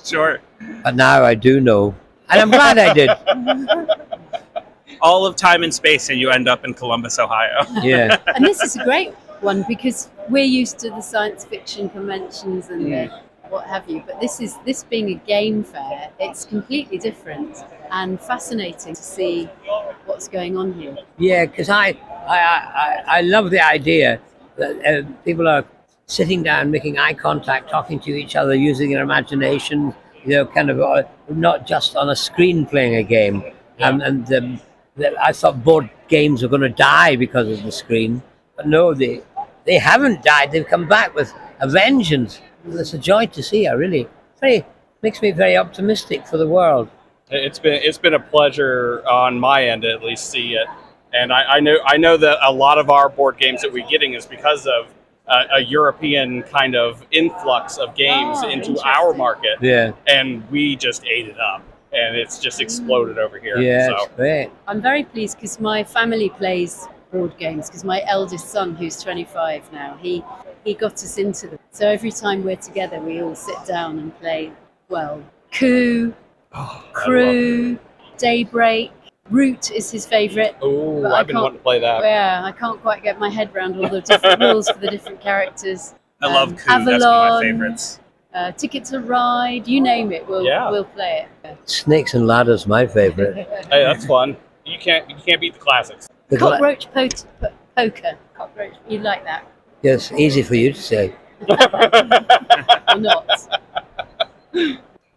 Sure. But now I do know. And I'm glad I did. All of time and space, and you end up in Columbus, Ohio. Yeah. And this is a great one because we're used to the science fiction conventions and the what have you, but this being a game fair, it's completely different and fascinating to see what's going on here. Yeah, because I love the idea that people are sitting down, making eye contact, talking to each other, using their imagination, kind of not just on a screen playing a game. I thought board games were going to die because of the screen, but no, they haven't died. They've come back with a vengeance. It's a joy to see. Makes me very optimistic for the world. It's been a pleasure on my end to at least see it, and I know that a lot of our board games that we're getting is because of a European kind of influx of games into our market. Yeah. And we just ate it up, and it's just exploded over here. Yeah, so. it's great. I'm very pleased because my family plays board games because my eldest son, who's 25 now, he got us into them. So every time we're together, we all sit down and play, Coup, Crew, Daybreak. Root is his favourite. Oh, I've been wanting to play that. Yeah, I can't quite get my head around all the different rules for the different characters. I love Coup. Avalon, That's one of my favorites. Ticket to Ride, you name it, we'll play it. Snakes and Ladders, my favourite. Hey, that's fun. You can't beat the classics. Cockroach poker. Cockroach, you like that? Yes, easy for you to say. Or not?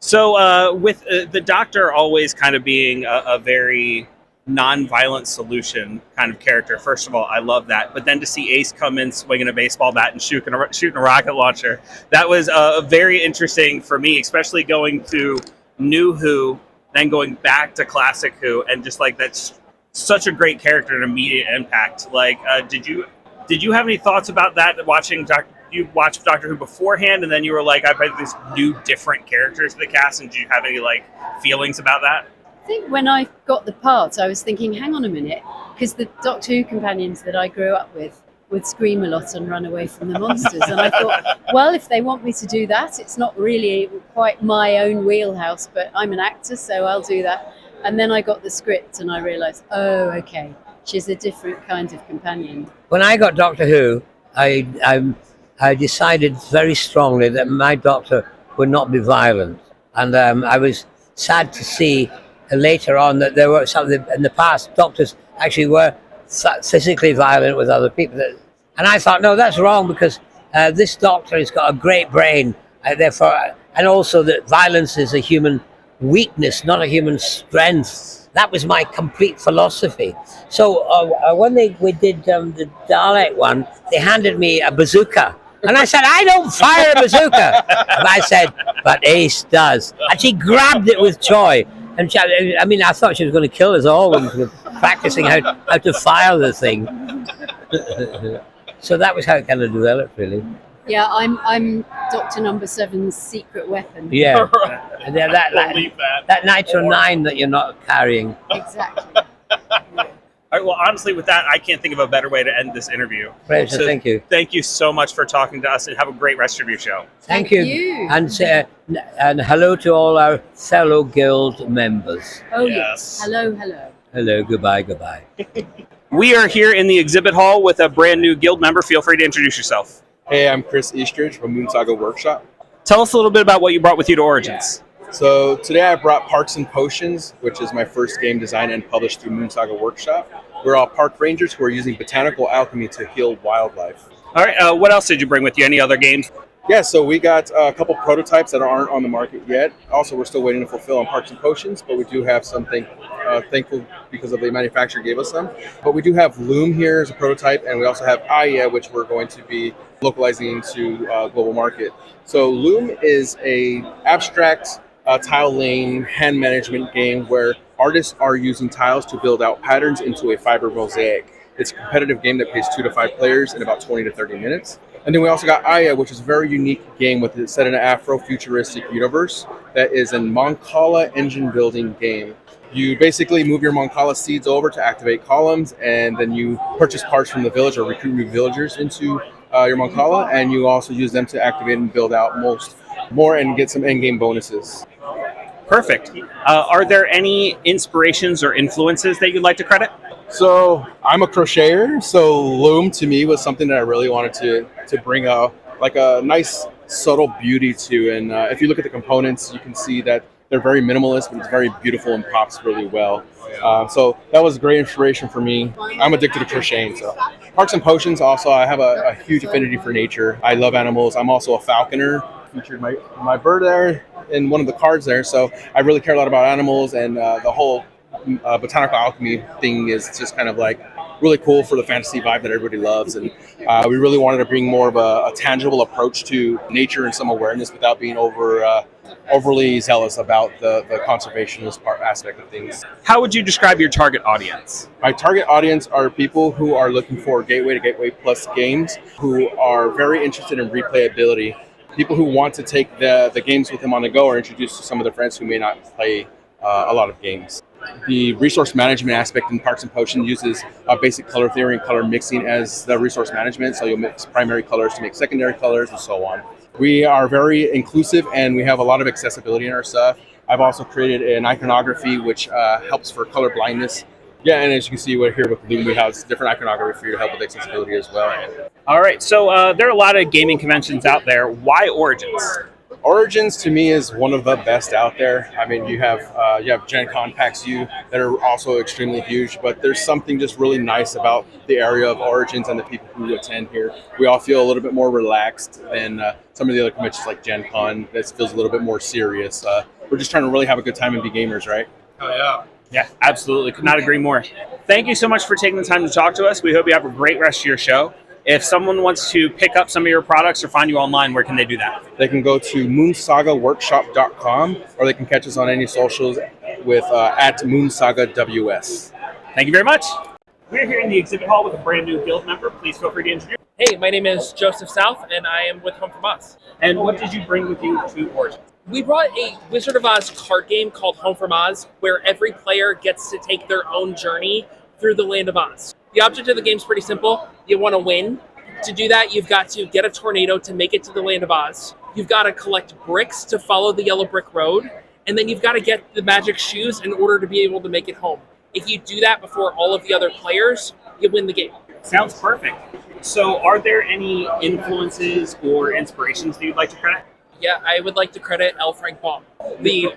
So with the Doctor always kind of being a very non-violent solution kind of character, first of all, I love that. But then to see Ace come in swinging a baseball bat and shooting a rocket launcher, that was very interesting for me, especially going to New Who, then going back to Classic Who, and just like that's such a great character and immediate impact. Like, did you have any thoughts about that? You watched Doctor Who beforehand, and then you were like, I bet these new different characters to the cast, and did you have any feelings about that? I think when I got the part, I was thinking, hang on a minute, because the Doctor Who companions that I grew up with would scream a lot and run away from the monsters. And I thought, well, if they want me to do that, it's not really quite my own wheelhouse, but I'm an actor, so I'll do that. And then I got the script and I realised, oh, okay, she's a different kind of companion. When I got Doctor Who, I decided very strongly that my Doctor would not be violent. And I was sad to see later on that there were some in the past, Doctors actually were physically violent with other people. And I thought, no, that's wrong, because this Doctor has got a great brain. And also that violence is a human weakness, not a human strength. That was my complete philosophy. So when we did the Dalek one, they handed me a bazooka. And I said, I don't fire a bazooka. And I said, but Ace does. And she grabbed it with joy. And I thought she was going to kill us all when we were practicing how to fire the thing. So that was how it kind of developed, really. Yeah, I'm Doctor Number 7's secret weapon. Yeah. And then that Nitro 9 that you're not carrying. Exactly. All right, well, honestly, with that, I can't think of a better way to end this interview. Great, so thank you. Thank you so much for talking to us, and have a great rest of your show. Thank you. And hello to all our fellow guild members. Oh, yes. Hello. Hello, goodbye. We are here in the exhibit hall with a brand new guild member. Feel free to introduce yourself. Hey, I'm Chris Eastridge from Moon Saga Workshop. Tell us a little bit about what you brought with you to Origins. So today I brought Parks and Potions, which is my first game designed and published through Moon Saga Workshop. We're all park rangers who are using botanical alchemy to heal wildlife. All right. What else did you bring with you? Any other games? Yeah, so we got a couple prototypes that aren't on the market yet. Also, we're still waiting to fulfill on Parks and Potions, but we do have something thankful because of the manufacturer gave us them. But we do have Loom here as a prototype, and we also have Aya, which we're going to be localizing to global market. So Loom is a abstract tile laying hand management game where artists are using tiles to build out patterns into a fiber mosaic. It's a competitive game that plays 2 to 5 players in about 20 to 30 minutes. And then we also got Aya, which is a very unique game with it set in an Afro-futuristic universe that is a Mancala engine building game. You basically move your Mancala seeds over to activate columns, and then you purchase parts from the village or recruit new villagers into your Mancala, and you also use them to activate and build out more and get some end-game bonuses. Perfect. Are there any inspirations or influences that you'd like to credit? So I'm a crocheter, so Loom to me was something that I really wanted to bring a nice subtle beauty to. And if you look at the components, you can see that they're very minimalist, but it's very beautiful and pops really well. So that was a great inspiration for me. I'm addicted to crocheting. So Parks and Potions also, I have a huge affinity for nature. I love animals. I'm also a falconer. Featured my bird there in one of the cards there. So I really care a lot about animals, and the whole botanical alchemy thing is just kind of like really cool for the fantasy vibe that everybody loves. And we really wanted to bring more of a tangible approach to nature and some awareness without being overly zealous about the conservationist aspect of things. How would you describe your target audience? My target audience are people who are looking for gateway to gateway plus games, who are very interested in replayability. People who want to take the games with them on the go or introduced to some of their friends who may not play a lot of games. The resource management aspect in Parks and Potions uses basic color theory and color mixing as the resource management. So you'll mix primary colors to make secondary colors and so on. We are very inclusive and we have a lot of accessibility in our stuff. I've also created an iconography which helps for color blindness. Yeah, and as you can see here with Loom, we have different iconography for you to help with accessibility as well. All right, so there are a lot of gaming conventions out there. Why Origins? Origins to me is one of the best out there. I mean, you have Gen Con PAX U that are also extremely huge, but there's something just really nice about the area of Origins and the people who attend here. We all feel a little bit more relaxed than some of the other conventions like Gen Con that feels a little bit more serious. We're just trying to really have a good time and be gamers, right? Oh, yeah. Yeah, absolutely. Could not agree more. Thank you so much for taking the time to talk to us. We hope you have a great rest of your show. If someone wants to pick up some of your products or find you online, where can they do that? They can go to moonsagaworkshop.com, or they can catch us on any socials with at moonsagaws. Thank you very much. We're here in the exhibit hall with a brand new guild member. Please feel free to introduce. Hey, my name is Joseph South, and I am with Home from Oz. And what did you bring with you to Origins? We brought a Wizard of Oz card game called Home from Oz, where every player gets to take their own journey through the land of Oz. The object of the game is pretty simple. You want to win. To do that, you've got to get a tornado to make it to the land of Oz. You've got to collect bricks to follow the yellow brick road. And then you've got to get the magic shoes in order to be able to make it home. If you do that before all of the other players, you win the game. Sounds perfect. So are there any influences or inspirations that you'd like to credit? Yeah, I would like to credit L. Frank Baum, the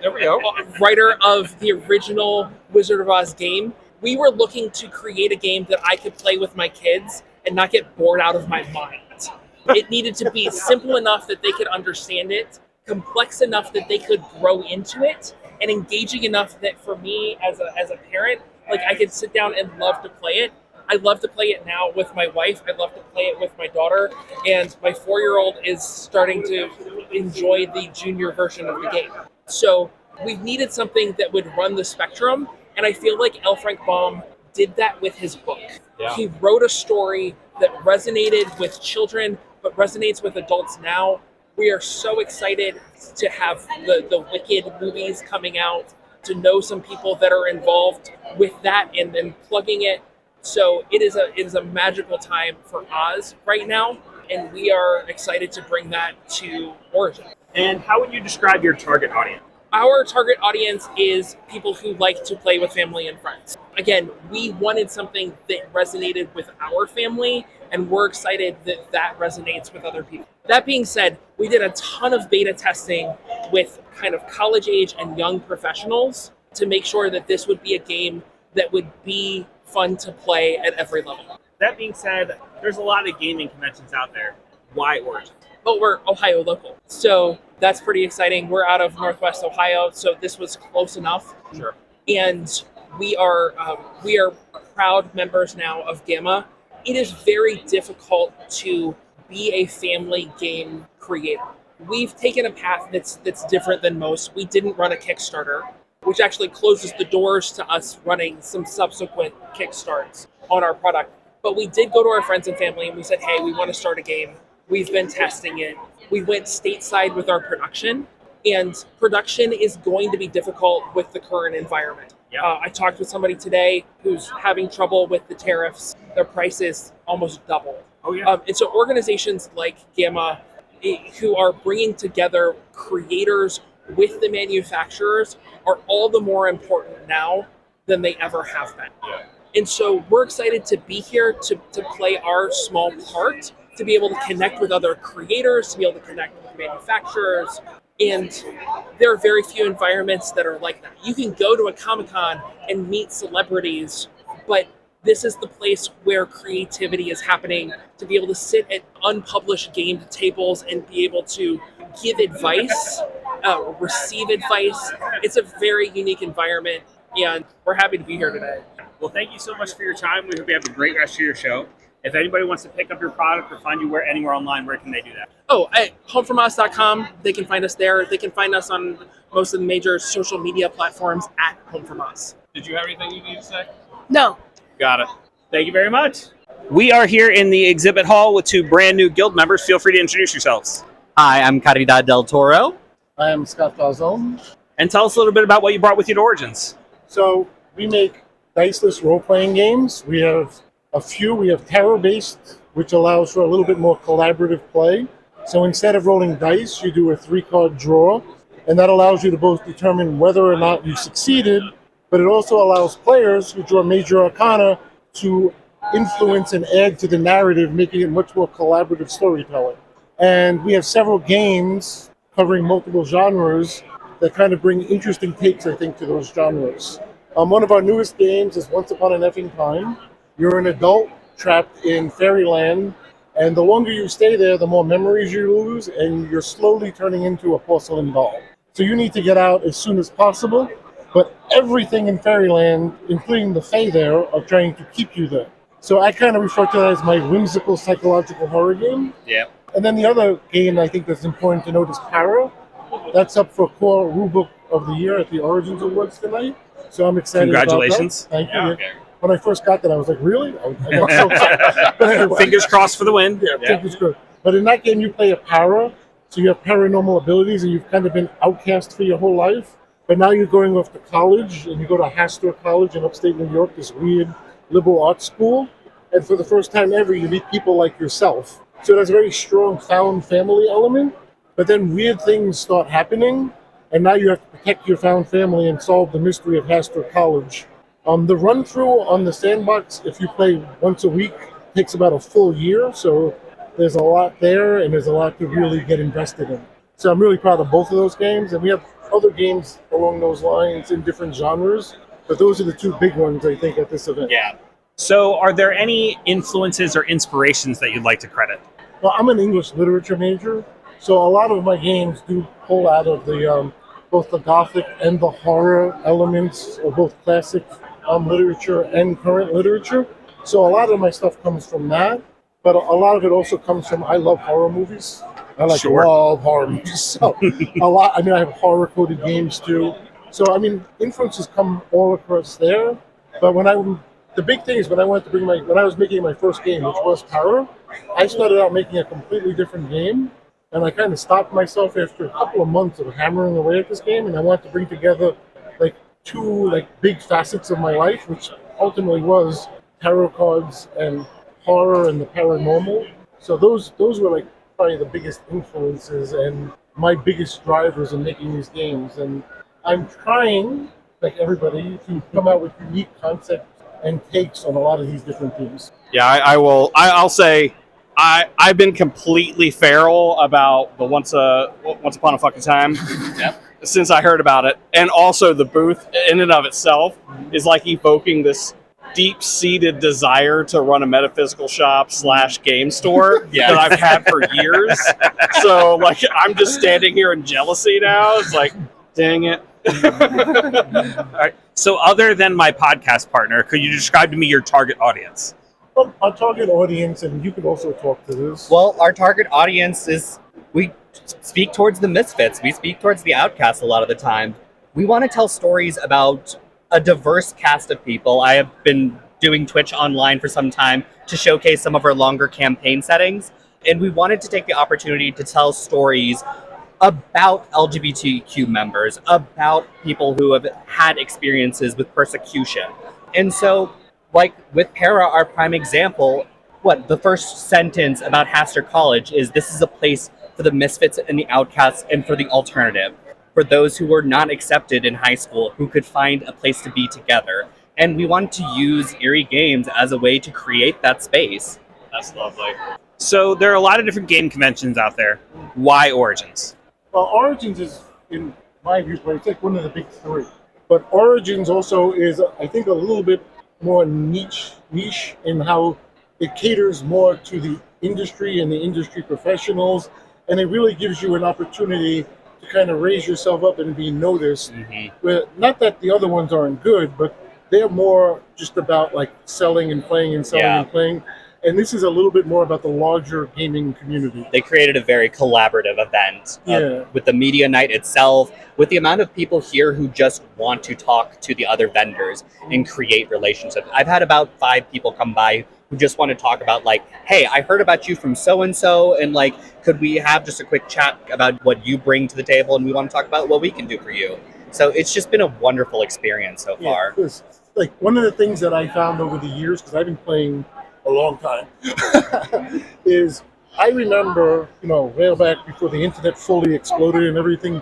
writer of the original Wizard of Oz game. We were looking to create a game that I could play with my kids and not get bored out of my mind. It needed to be simple enough that they could understand it, complex enough that they could grow into it, and engaging enough that for me as a parent, like I could sit down and love to play it. I love to play it now with my wife. I love to play it with my daughter. And my 4-year-old is starting to enjoy the junior version of the game. So we needed something that would run the spectrum. And I feel like L. Frank Baum did that with his book. Yeah. He wrote a story that resonated with children, but resonates with adults now. We are so excited to have the Wicked movies coming out, to know some people that are involved with that and then plugging it. So it is a magical time for Oz right now, and we are excited to bring that to Origin. And how would you describe your target audience? Our target audience is people who like to play with family and friends. Again, we wanted something that resonated with our family, and we're excited that that resonates with other people. That being said, we did a ton of beta testing with kind of college age and young professionals to make sure that this would be a game that would be fun to play at every level. That being said, there's a lot of gaming conventions out there. Why Origins? But we're Ohio local, so that's pretty exciting. We're out of Northwest Ohio, so this was close enough. Sure. And we are proud members now of Gamma. It is very difficult to be a family game creator. We've taken a path that's different than most. We didn't run a Kickstarter, which actually closes the doors to us running some subsequent Kickstarts on our product. But we did go to our friends and family and we said, hey, we want to start a game. We've been testing it. We went stateside with our production, and production is going to be difficult with the current environment. I talked with somebody today who's having trouble with the tariffs. Their prices almost doubled. Oh, yeah. And so organizations like Gamma, who are bringing together creators with the manufacturers, are all the more important now than they ever have been. Yeah. And so we're excited to be here to play our small part, to be able to connect with other creators, to be able to connect with manufacturers. And there are very few environments that are like that. You can go to a Comic-Con and meet celebrities, but this is the place where creativity is happening, to be able to sit at unpublished game tables and be able to give advice, receive advice. It's a very unique environment, and we're happy to be here today. Well, thank you so much for your time. We hope you have a great rest of your show. If anybody wants to pick up your product or find you anywhere online, where can they do that? Oh, at homefromus.com. They can find us there. They can find us on most of the major social media platforms at Home From Us. Did you have anything you need to say? No. Got it. Thank you very much. We are here in the exhibit hall with two brand new guild members. Feel free to introduce yourselves. Hi, I'm Caridad del Toro. I am Scott Garzon. And tell us a little bit about what you brought with you to Origins. So we make diceless role-playing games. We have a few. We have tarot-based, which allows for a little bit more collaborative play. So instead of rolling dice, you do a 3-card draw, and that allows you to both determine whether or not you succeeded, but it also allows players who draw major arcana to influence and add to the narrative, making it much more collaborative storytelling. And we have several games covering multiple genres that kind of bring interesting takes, I think, to those genres. One of our newest games is Once Upon an Effing Time. You're an adult trapped in fairyland, and the longer you stay there, the more memories you lose, and you're slowly turning into a porcelain doll. So you need to get out as soon as possible, but everything in fairyland, including the fae there, are trying to keep you there. So I kind of refer to that as my whimsical psychological horror game. Yeah. And then the other game I think that's important to note is Para. That's up for core rulebook of the year at the Origins Awards tonight. So I'm excited. Congratulations. About that. Thank you. Yeah, okay. When I first got that, I was like, really? I got so excited. But anyway. Fingers crossed for the win. Yeah, fingers crossed. But in that game, you play a para, so you have paranormal abilities, and you've kind of been outcast for your whole life. But now you're going off to college, and you go to Hastor College in upstate New York, this weird liberal arts school. And for the first time ever, you meet people like yourself. So there's a very strong found family element. But then weird things start happening, and now you have to protect your found family and solve the mystery of Hastor College. The run-through on the sandbox, if you play once a week, takes about a full year. So there's a lot there, and there's a lot to really get invested in. So I'm really proud of both of those games. And we have other games along those lines in different genres. But those are the two big ones, I think, at this event. Yeah. So are there any influences or inspirations that you'd like to credit? Well, I'm an English literature major. So a lot of my games do pull out of the both the Gothic and the horror elements of both classic literature and current literature. So a lot of my stuff comes from that, but a lot of it also comes from, I love horror movies. I love horror movies. So a lot, I mean, I have horror-coded games too. So, I mean, influences come all across there. But the big thing is when I was making my first game, which was Power, I started out making a completely different game. And I kind of stopped myself after a couple of months of hammering away at this game, and I wanted to bring together two big facets of my life, which ultimately was tarot cards and horror and the paranormal. So those were probably the biggest influences and my biggest drivers in making these games. And I'm trying, like everybody, to come out with unique concepts and takes on a lot of these different themes. Yeah, I'll say I've been completely feral about the Once Upon a Fucking Time since I heard about it, and also the booth in and of itself is like evoking this deep-seated desire to run a metaphysical shop / game store that I've had for years. So like I'm just standing here in jealousy now. It's like, dang it. All right. So other than my podcast partner, could you describe to me your target audience? Well, our target audience, and you could also talk to this. Well, our target audience is, we speak towards the misfits. We speak towards the outcasts a lot of the time. We want to tell stories about a diverse cast of people. I have been doing Twitch online for some time to showcase some of our longer campaign settings, and we wanted to take the opportunity to tell stories about LGBTQ members, about people who have had experiences with persecution. And so, like with Para, our prime example, the first sentence about Haster College is, this is a place for the misfits and the outcasts and for the alternative, for those who were not accepted in high school, who could find a place to be together. And we want to use Eerie Games as a way to create that space. That's lovely. So there are a lot of different game conventions out there. Why Origins? Well, Origins is, in my viewpoint, it's like one of the big three. But Origins also is, I think, a little bit more niche in how it caters more to the industry and the industry professionals. And it really gives you an opportunity to kind of raise yourself up and be noticed. Not that the other ones aren't good, but they're more just about like selling and playing and selling and playing. And this is a little bit more about the larger gaming community. They created a very collaborative event with the media night itself, with the amount of people here who just want to talk to the other vendors and create relationships. I've had about 5 people come by who just want to talk about like, hey, I heard about you from so-and-so, and like, could we have just a quick chat about what you bring to the table, and we want to talk about what we can do for you. So it's just been a wonderful experience so far. Like one of the things that I found over the years, because I've been playing a long time, is I remember, way back before the internet fully exploded and everything,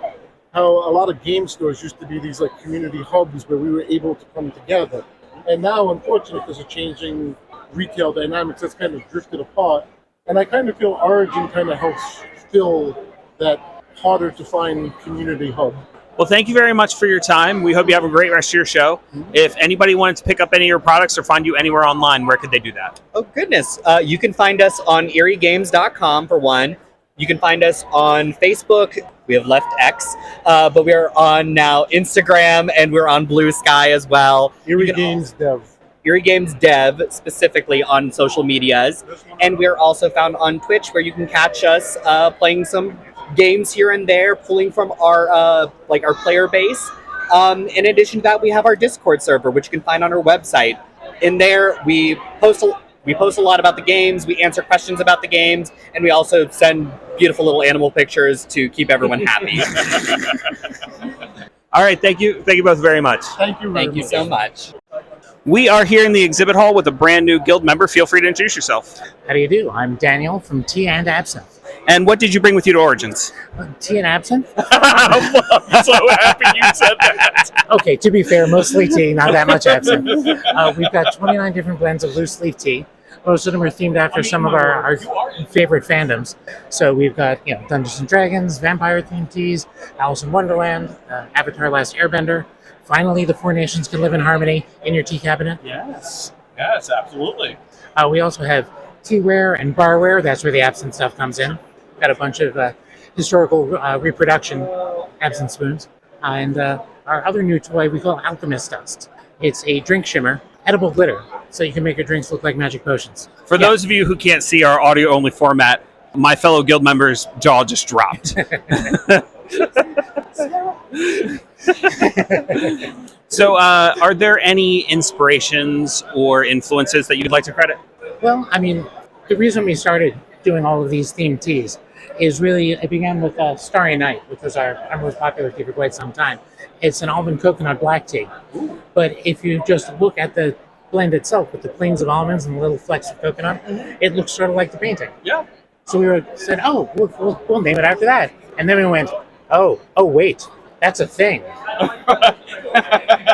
how a lot of game stores used to be these like community hubs where we were able to come together. And now, unfortunately, because of changing retail dynamics, that's kind of drifted apart. And I kind of feel Origin kind of helps fill that harder to find community hub. Well, thank you very much for your time. We hope you have a great rest of your show. If anybody wanted to pick up any of your products or find you anywhere online, where could they do that? Oh, goodness. You can find us on eeriegames.com for one. You can find us on Facebook. We have left X, but we are on now Instagram, and we're on Blue Sky as well. Eerie Games Dev. Eerie Games Dev, specifically on social medias. And we're also found on Twitch, where you can catch us playing some games here and there, pulling from our player base. In addition to that, we have our Discord server, which you can find on our website. In there, we post a lot about the games, we answer questions about the games, and we also send beautiful little animal pictures to keep everyone happy. All right, thank you both very much. Thank you very much. Thank you so much. We are here in the exhibit hall with a brand new guild member. Feel free to introduce yourself. How do you do? I'm Daniel from Tea and Absinthe. And what did you bring with you to Origins? Tea and absinthe? I'm so happy you said that. Okay, to be fair, mostly tea, not that much absinthe. We've got 29 different blends of loose leaf tea. Most of them are themed after some of our favorite fandoms. So we've got Dungeons and Dragons, vampire themed teas, Alice in Wonderland, Avatar: Last Airbender. Finally, the 4 nations can live in harmony in your tea cabinet. Yes, absolutely. We also have teaware and barware. That's where the absinthe stuff comes in. Got a bunch of historical reproduction absinthe spoons. And our other new toy we call Alchemist Dust. It's a drink shimmer, edible glitter, so you can make your drinks look like magic potions. For those of you who can't see our audio-only format, my fellow guild member's jaw just dropped. So, are there any inspirations or influences that you'd like to credit? Well, I mean, the reason we started doing all of these themed teas is really, it began with Starry Night, which was our most popular tea for quite some time. It's an almond coconut black tea. But if you just look at the blend itself with the plains of almonds and little flecks of coconut, it looks sort of like the painting. Yeah. So we said, we'll name it after that. And then we went, oh wait, that's a thing.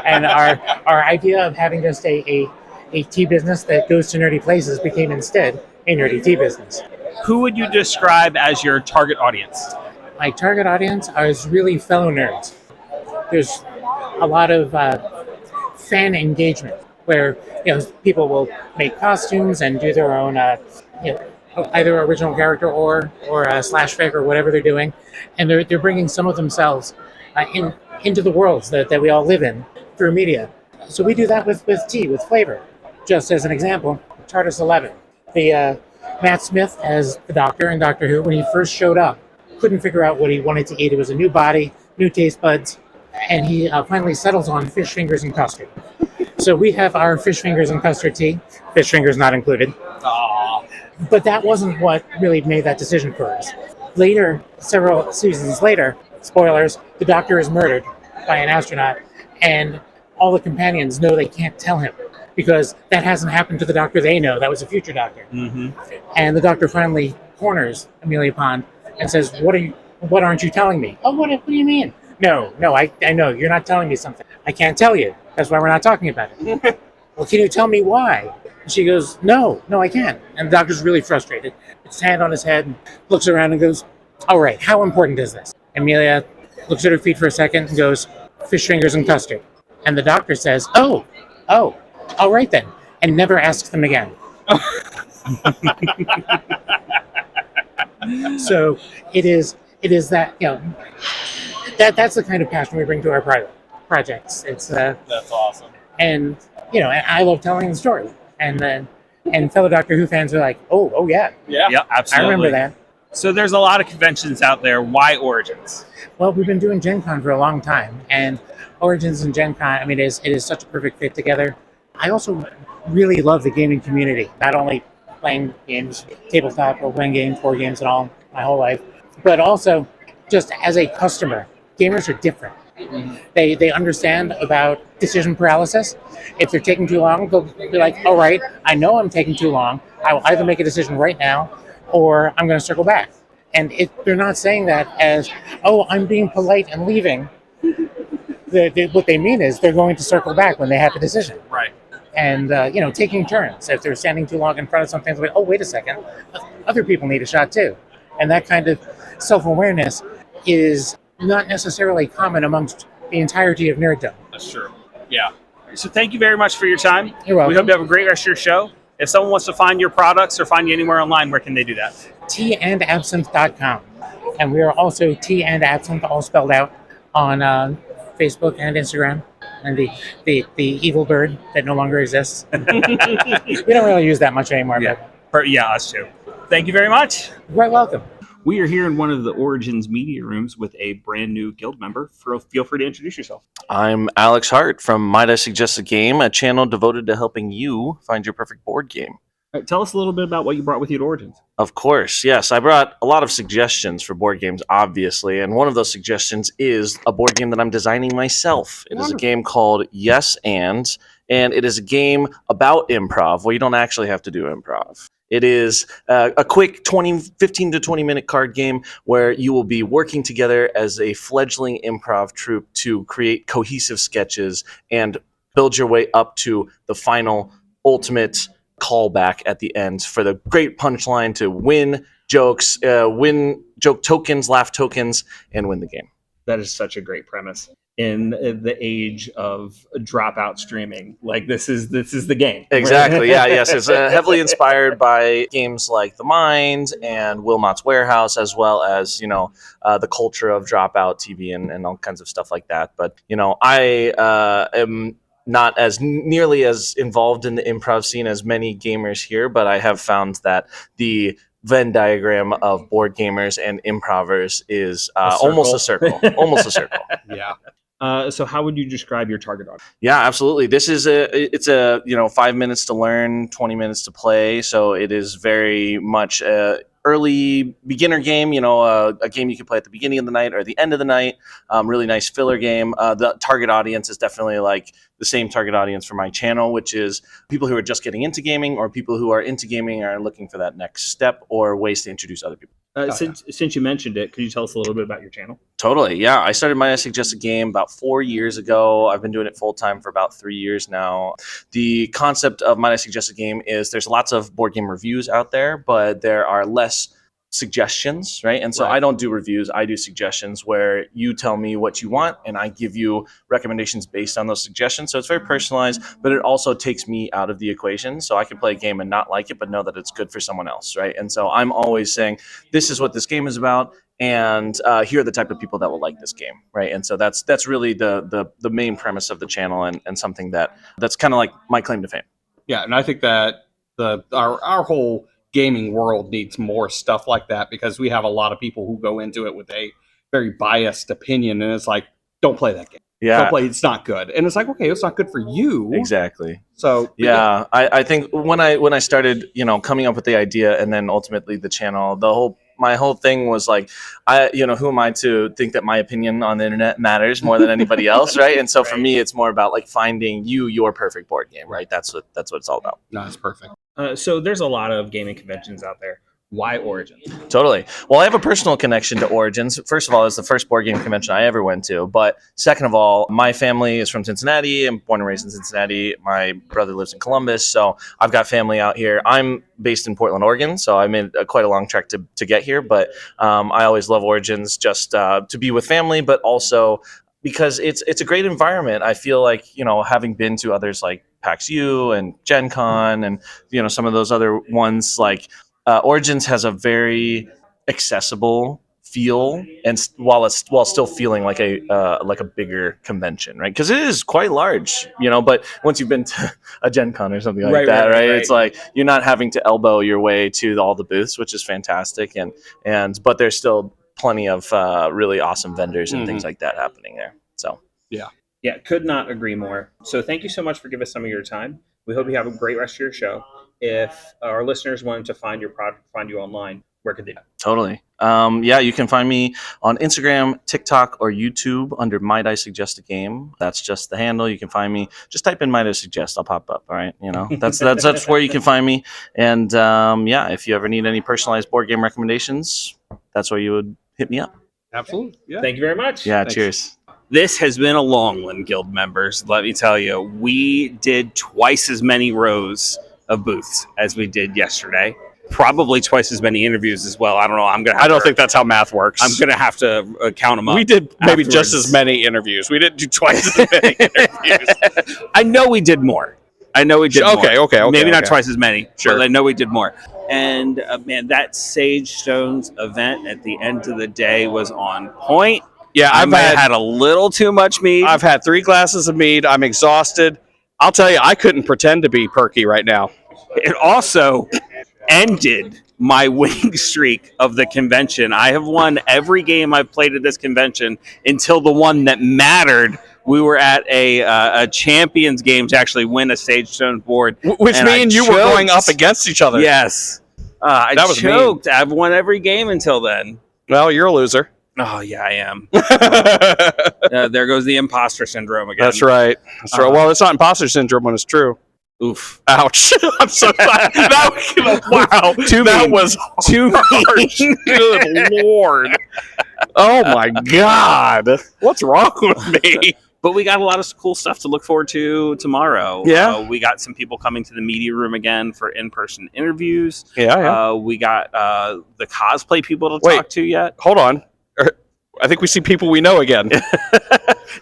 And our idea of having just a tea business that goes to nerdy places became instead a nerdy tea business. who would you describe as your target audience? My target audience is really fellow nerds. There's a lot of fan engagement where people will make costumes and do their own either original character or slash fic or whatever they're doing, and they're bringing some of themselves into the worlds that we all live in through media. So we do that with tea, with flavor. Just as an example, TARDIS 11. The Matt Smith as the Doctor in Doctor Who, when he first showed up, couldn't figure out what he wanted to eat. It was a new body, new taste buds, and he finally settles on fish fingers and custard. So we have our fish fingers and custard tea, fish fingers not included. Aww. But that wasn't what really made that decision for us. Later, several seasons later, spoilers, the Doctor is murdered by an astronaut, and all the companions know they can't tell him because that hasn't happened to the Doctor they know. That was a future Doctor. Mm-hmm. And the Doctor finally corners Amelia Pond and says, what aren't you telling me? Oh, what do you mean? No, I know, you're not telling me something. I can't tell you. That's why we're not talking about it. Well, can you tell me why? And she goes, no, I can't. And the Doctor's really frustrated. Puts his hand on his head and looks around and goes, all right, how important is this? Amelia looks at her feet for a second and goes, fish fingers and custard. And the Doctor says, oh, all right then, and never asks them again. So it is that, that's the kind of passion we bring to our projects. It's that's awesome. And I love telling the story. And fellow Doctor Who fans are like, oh yeah, absolutely. I remember that. So there's a lot of conventions out there. Why Origins? Well, we've been doing Gen Con for a long time, and Origins and Gen Con, it is such a perfect fit together. I also really love the gaming community, not only playing games, tabletop, role-playing games, board games, and all my whole life, but also just as a customer. Gamers are different. They understand about decision paralysis. If they're taking too long, they'll be like, all right, I know I'm taking too long. I will either make a decision right now or I'm going to circle back. And they're not saying that as, oh, I'm being polite and leaving. What they mean is they're going to circle back when they have a decision. Right. And, taking turns. If they're standing too long in front of something, they're like, oh, wait a second. Other people need a shot too. And that kind of self-awareness is not necessarily common amongst the entirety of nerddom. That's true. Yeah. So thank you very much for your time. You're welcome. We hope you have a great rest of your show. If someone wants to find your products or find you anywhere online, where can they do that? teaandabsinthe.com. And we are also Tea and Absinthe, all spelled out, on Facebook and Instagram. And the evil bird that no longer exists. We don't really use that much anymore. Yeah, us too. Thank you very much. You're quite welcome. We are here in one of the Origins media rooms with a brand new guild member. Feel free to introduce yourself. I'm Alex Hart from Might I Suggest a Game, a channel devoted to helping you find your perfect board game. Tell us a little bit about what you brought with you at Origins. Of course, yes. I brought a lot of suggestions for board games, obviously, and one of those suggestions is a board game that I'm designing myself. It is a game called Yes and it is a game about improv, where you don't actually have to do improv. It is a quick 15 to 20 minute card game where you will be working together as a fledgling improv troupe to create cohesive sketches and build your way up to the final ultimate callback at the end for the great punchline to win jokes, win joke tokens, laugh tokens, and win the game. That is such a great premise. In the age of dropout streaming, like this is the game. Exactly. Yeah. Yes. It's heavily inspired by games like The Mind and Wilmot's Warehouse, as well as the culture of dropout TV and all kinds of stuff like that. But I am not as nearly as involved in the improv scene as many gamers here, but I have found that the Venn diagram of board gamers and improvers is almost a circle. Almost a circle. Yeah. So how would you describe your target audience? Yeah, absolutely. This is it's 5 minutes to learn, 20 minutes to play. So it is very much early beginner game, a game you can play at the beginning of the night or the end of the night. Really nice filler game. The target audience is definitely like the same target audience for my channel, which is people who are just getting into gaming or people who are into gaming and are looking for that next step or ways to introduce other people. Since you mentioned it, could you tell us a little bit about your channel? Totally. Yeah. I started Might I Suggest a Game about 4 years ago. I've been doing it full time for about 3 years now. The concept of Might I Suggest a Game is there's lots of board game reviews out there, but there are less suggestions, right? And so I don't do reviews. I do suggestions where you tell me what you want and I give you recommendations based on those suggestions. So it's very personalized, but it also takes me out of the equation. So I can play a game and not like it, but know that it's good for someone else, right? And so I'm always saying, this is what this game is about. And here are the type of people that will like this game, right? And so that's really the main premise of the channel, and something that's kind of like my claim to fame. Yeah, and I think that our whole gaming world needs more stuff like that, because we have a lot of people who go into it with a very biased opinion, and it's like, don't play that game. Yeah. Don't play, it's not good. And it's like, okay, it's not good for you. Exactly. So yeah, I think when I started, coming up with the idea and then ultimately the channel, my whole thing was like, who am I to think that my opinion on the internet matters more than anybody else, right? And so for me, it's more about like finding your perfect board game, right? That's what it's all about. No, it's perfect. So there's a lot of gaming conventions out there. Why Origins? Totally. Well, I have a personal connection to Origins. First of all, it's the first board game convention I ever went to. But second of all, my family is from Cincinnati. I'm born and raised in Cincinnati. My brother lives in Columbus. So I've got family out here. I'm based in Portland, Oregon. So I made quite a long trek to get here. But I always love Origins just to be with family, but also because it's a great environment. I feel like, having been to others like PAX U and Gen Con and, some of those other ones, like Origins has a very accessible feel, and while still feeling like a bigger convention, right? Because it is quite large, But once you've been to a Gen Con or something like that, right? It's like you're not having to elbow your way to all the booths, which is fantastic, but there's still plenty of really awesome vendors and things like that happening there. So yeah, could not agree more. So thank you so much for giving us some of your time. We hope you have a great rest of your show. If our listeners wanted to find your product, find you online, where could they? Totally. You can find me on Instagram, TikTok, or YouTube under Might I Suggest a Game. That's just the handle. You can find me. Just type in Might I Suggest. I'll pop up. All right. That's where you can find me. And if you ever need any personalized board game recommendations, that's where you would hit me up. Absolutely. Yeah. Thank you very much. Yeah. Thanks. Cheers. This has been a long one, Guild members. Let me tell you, we did twice as many rows of booths as we did yesterday. Probably twice as many interviews as well. I don't know. I don't think that's how math works. I'm going to have to count them up. We did maybe afterwards. Just as many interviews. We didn't do twice as many interviews. I know we did more. Okay. Maybe not twice as many. Sure. But I know we did more. And man, that Sage Stones event at the end of the day was on point. Yeah, I had a little too much mead. I've had 3 glasses of mead. I'm exhausted. I'll tell you, I couldn't pretend to be perky right now. It also ended my winning streak of the convention. I have won every game I've played at this convention until the one that mattered. We were at a champions game to actually win a Sage Stone board. Which means you were going up against each other. Yes. I That was choked. I've won every game until then. Well, you're a loser. Oh, yeah, I am. There goes the imposter syndrome again. That's right. Well, it's not imposter syndrome when it's true. Oof. Ouch. I'm so sorry. Wow. That was too harsh. Good Lord. Oh, my God. What's wrong with me? But we got a lot of cool stuff to look forward to tomorrow. Yeah. We got some people coming to the media room again for in-person interviews. Yeah. We got the cosplay people to talk to yet. Hold on. I think we see people we know again.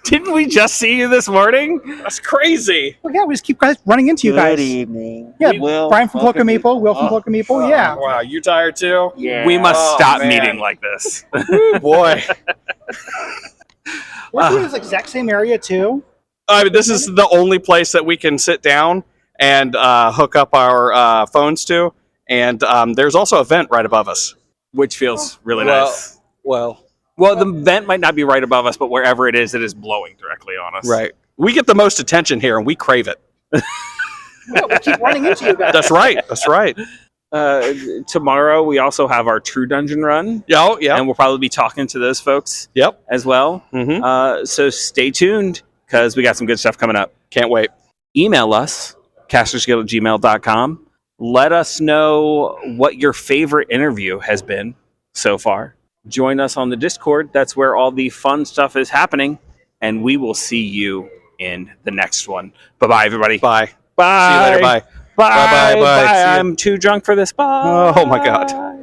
Didn't we just see you this morning? That's crazy. Well, yeah, we just keep running into you guys. Good evening. Yeah, Brian from Cloak and Meeple, Will from Cloak and Meeple. Yeah. Wow, you tired too? Yeah. We must stop man. meeting like this. Boy. We're in this exact same area too. This is the only place that we can sit down and hook up our phones to. And there's also a vent right above us. Which feels really nice. Well, the vent might not be right above us, but wherever it is blowing directly on us. right. We get the most attention here, and we crave it. Yeah, we keep running into you guys. That's right. That's right. Tomorrow, we also have our True Dungeon run. Yeah. And we'll probably be talking to those folks as well. Mm-hmm. So stay tuned, because we got some good stuff coming up. Can't wait. Email us, castersguild@gmail.com. Let us know what your favorite interview has been so far. Join us on the Discord. That's where all the fun stuff is happening. And we will see you in the next one. Bye-bye, everybody. Bye. Bye. See you later. Bye. Bye. Bye. Bye. See you. I'm too drunk for this. Bye. Oh my God.